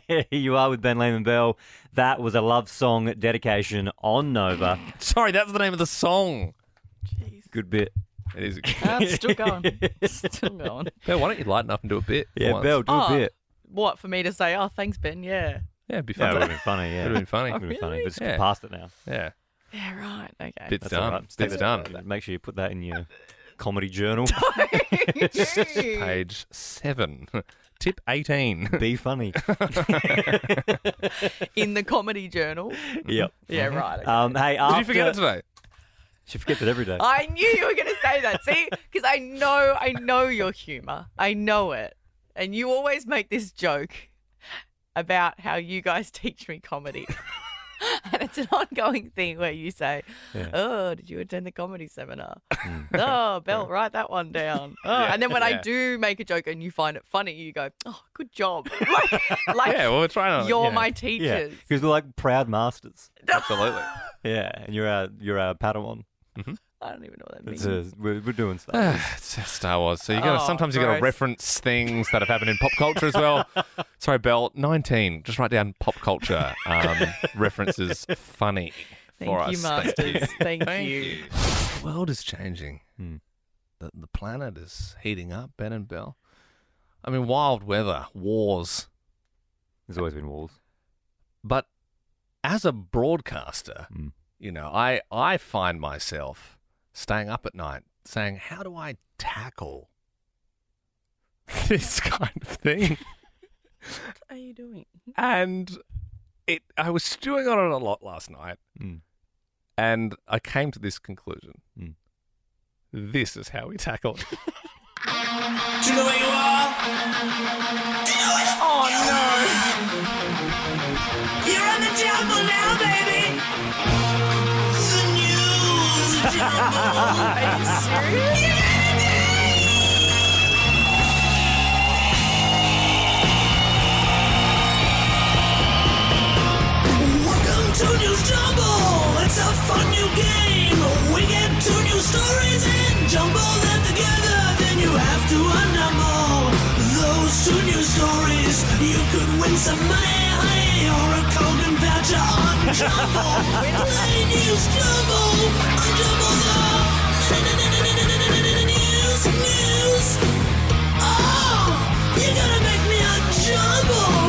Speaker 3: Here you are with Ben Lehman Bell. That was a love song dedication on Nova.
Speaker 2: Sorry, that's the name of the song.
Speaker 3: Good bit.
Speaker 2: It is.
Speaker 4: Still going. Still going.
Speaker 2: Belle, why don't you lighten up and do a bit?
Speaker 3: Yeah,
Speaker 2: once?
Speaker 3: Belle, do a bit.
Speaker 4: What, for me to say, oh, thanks, Ben, yeah.
Speaker 2: Yeah, it'd be
Speaker 3: Yeah,
Speaker 2: fun.
Speaker 3: it would have been funny, yeah.
Speaker 2: Would have been funny.
Speaker 3: Would have been funny, but it's
Speaker 2: Yeah.
Speaker 3: past it now.
Speaker 2: Yeah.
Speaker 4: Yeah, right, okay.
Speaker 2: Bit's
Speaker 3: That's
Speaker 2: done.
Speaker 3: all right.
Speaker 2: Bit's
Speaker 3: That's
Speaker 2: done.
Speaker 3: all right. Make sure you put that in your comedy journal.
Speaker 2: Page 7. Tip 18.
Speaker 3: Be funny.
Speaker 4: In the comedy journal.
Speaker 3: Yep.
Speaker 4: Yeah, right. Okay.
Speaker 3: Hey,
Speaker 2: Did you forget it today?
Speaker 3: She forgets it every day.
Speaker 4: I knew you were going to say that. See, because I know your humour. I know it. And you always make this joke about how you guys teach me comedy. And it's an ongoing thing where you say, oh, did you attend the comedy seminar? Oh, Belle, write that one down. Oh. And then when I do make a joke and you find it funny, you go, oh, good job. like
Speaker 2: Yeah, well, we're trying to.
Speaker 4: you're
Speaker 2: yeah.
Speaker 4: my
Speaker 3: Yeah,
Speaker 4: teachers.
Speaker 3: because we're like proud masters.
Speaker 2: Absolutely.
Speaker 3: Yeah, and you're our Padawan.
Speaker 4: I don't even know what that means.
Speaker 3: We're doing stuff.
Speaker 2: It's Star Wars. So you got
Speaker 4: Oh,
Speaker 2: sometimes you got to
Speaker 4: gross.
Speaker 2: reference things that have happened in pop culture as well. Sorry, Belle. 19. Just write down pop culture references. Funny for
Speaker 4: Thank you,
Speaker 2: us.
Speaker 4: masters. Thank
Speaker 2: Thank
Speaker 4: you.
Speaker 2: you. The world is changing. The planet is heating up. Ben and Belle. I mean, wild weather, wars.
Speaker 3: There's always been wars.
Speaker 2: But as a broadcaster, I find myself staying up at night saying, how do I tackle this kind of thing.
Speaker 4: What are you doing?
Speaker 2: And I was stewing on it a lot last night, and I came to this conclusion. This is how we tackle it.
Speaker 1: Do you know where you are?
Speaker 4: Oh no!
Speaker 1: You're on the jumble now, baby. The news jumble.
Speaker 4: Are you serious?
Speaker 1: Welcome to News Jumble. It's a fun new game. We get 2 new stories and jumble them together. Then you have to unnumble those 2 new stories. You could win some money, honey, or a Kogan voucher on Jumble. Play News Jumble. Unjumble the news. Oh, you gotta make me unjumble.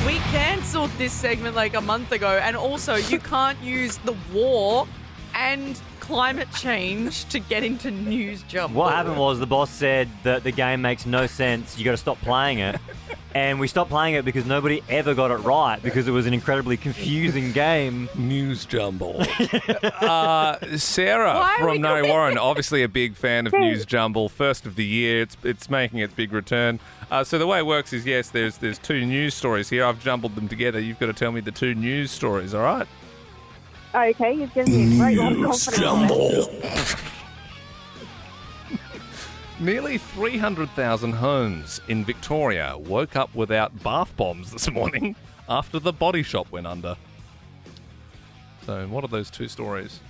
Speaker 4: We cancelled this segment like a month ago, and also you can't use the war and climate change to get into News Jumble.
Speaker 3: What happened was the boss said that the game makes no sense. You got to stop playing it. And we stopped playing it because nobody ever got it right because it was an incredibly confusing game.
Speaker 2: News Jumble. Sarah
Speaker 4: Why are
Speaker 2: from
Speaker 4: we
Speaker 2: Nari
Speaker 4: doing
Speaker 2: Warren, obviously a big fan of News Jumble. First of the year. It's making its big return. So the way it works is, yes, there's 2 news stories here. I've jumbled them together. You've got to tell me the 2 news stories, all right?
Speaker 6: Okay, you've given me a great lot of confidence.
Speaker 2: Jumble. Nearly 300,000 homes in Victoria woke up without bath bombs this morning after the Body Shop went under. So what are those 2 stories?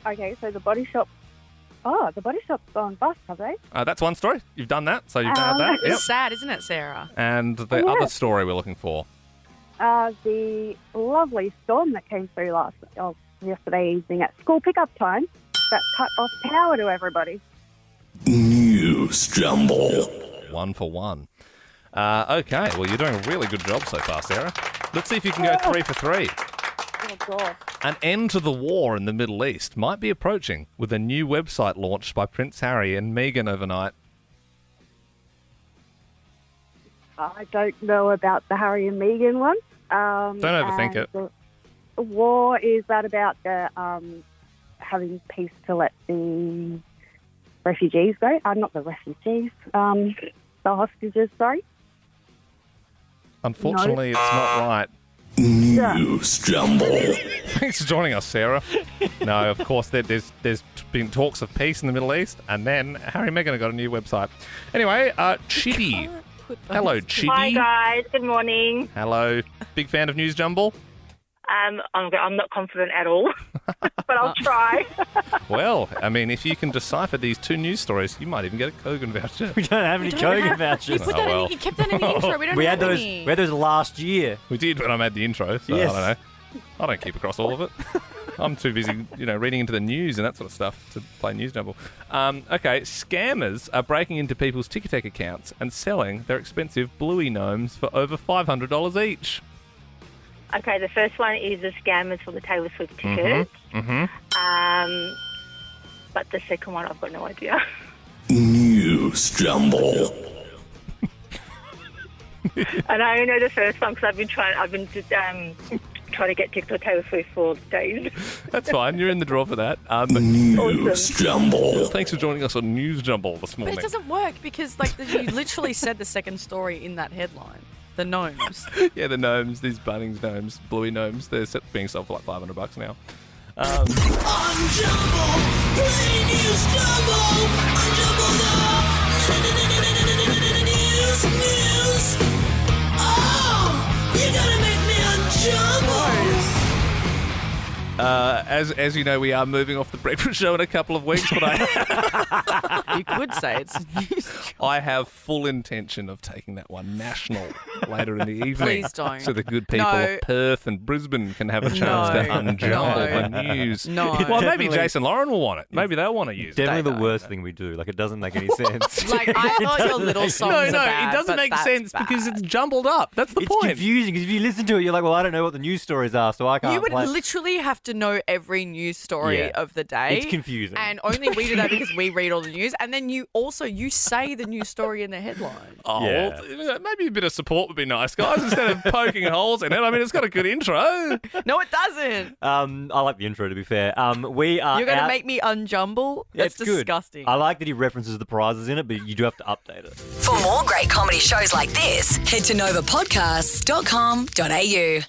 Speaker 6: Okay, so the Body Shop. Oh, the Body Shop's gone bust, have they?
Speaker 2: That's one story. You've done that, so you've nailed that.
Speaker 4: It's sad, isn't it, Sarah?
Speaker 2: And the other story we're looking for.
Speaker 6: The lovely storm that came through yesterday evening at school pickup time that cut off power to everybody.
Speaker 2: News Jumble. 1 for 1. Okay, well, you're doing a really good job so far, Sarah. Let's see if you can go 3 for 3.
Speaker 6: Oh, God.
Speaker 2: An end to the war in the Middle East might be approaching with a new website launched by Prince Harry and Meghan overnight.
Speaker 6: I don't know about the Harry and Meghan one.
Speaker 2: Don't overthink it.
Speaker 6: The war, is that about the having peace to let the refugees go? Not the refugees, the hostages, sorry.
Speaker 2: Unfortunately,
Speaker 6: No.
Speaker 2: it's not right.
Speaker 1: News Jumble.
Speaker 2: Thanks for joining us, Sarah. No, of course, there's been talks of peace in the Middle East, and then Harry and Meghan have got a new website. Anyway, Chitty. Hello, Chitty.
Speaker 5: Hi, guys. Good morning.
Speaker 2: Hello. Big fan of News Jumble?
Speaker 5: I'm not confident at all, but I'll try.
Speaker 2: Well, I mean, if you can decipher these 2 news stories, you might even get a Kogan voucher.
Speaker 3: We don't have any Kogan vouchers.
Speaker 4: You kept that in the intro. We don't
Speaker 3: We
Speaker 4: have
Speaker 3: had those.
Speaker 4: any.
Speaker 3: We had those last year.
Speaker 2: We did when I made the intro, so
Speaker 3: Yes.
Speaker 2: I don't know. I don't keep across all of it. I'm too busy, reading into the news and that sort of stuff to play News Jumble. Okay, scammers are breaking into people's Ticketek accounts and selling their expensive bluey gnomes for over $500 each.
Speaker 5: Okay, the first one is the scammers for the Taylor Swift tickets. But the second one, I've got no idea.
Speaker 1: News Jumble.
Speaker 5: And I only know the first one because I've been trying to get tickets for Taylor Swift for days.
Speaker 2: That's fine. You're in the draw for that.
Speaker 1: News Jumble.
Speaker 2: Thanks for joining us on News Jumble this
Speaker 4: But
Speaker 2: morning.
Speaker 4: it doesn't work because, you literally said the second story in that headline. The gnomes.
Speaker 2: Yeah, the gnomes, these Bunnings gnomes, bluey gnomes, they're being sold for like $500 now.
Speaker 1: On Jumble, play News Jumble. On Jumble, the news. Oh, you gotta make me unjumble.
Speaker 2: As you know, we are moving off the breakfast show in a couple of weeks, but
Speaker 4: You could say it's
Speaker 2: I have full intention of taking that one national later in the evening.
Speaker 4: Please don't.
Speaker 2: So the good people
Speaker 4: No.
Speaker 2: of Perth and Brisbane can have a chance to unjumble the news.
Speaker 4: No.
Speaker 2: Well, maybe
Speaker 3: Definitely.
Speaker 2: Jason Lauren will want it. Maybe they'll want to use it.
Speaker 3: Definitely the worst thing we do. Like, it doesn't make any sense.
Speaker 4: I thought your little songs
Speaker 2: No,
Speaker 4: are bad,
Speaker 2: it doesn't
Speaker 4: but
Speaker 2: make
Speaker 4: that's
Speaker 2: sense
Speaker 4: bad.
Speaker 2: because it's jumbled up. That's the
Speaker 3: It's
Speaker 2: point.
Speaker 3: confusing because if you listen to it, you're like, well, I don't know what the news stories are, so I can't
Speaker 4: You would
Speaker 3: play.
Speaker 4: literally have to know every news story of the day.
Speaker 3: It's confusing.
Speaker 4: And only we do that because we read all the news. And then you say the news story in the headline.
Speaker 2: Oh, well, maybe a bit of support would be nice, guys, instead of poking holes in it. I mean, it's got a good intro.
Speaker 4: No, it doesn't.
Speaker 3: I like the intro, to be fair. We are
Speaker 4: You're going to
Speaker 3: out-
Speaker 4: make me unjumble? That's
Speaker 3: It's good.
Speaker 4: disgusting.
Speaker 3: I like that he references the prizes in it, but you do have to update it.
Speaker 8: For more great comedy shows like this, head to novapodcasts.com.au.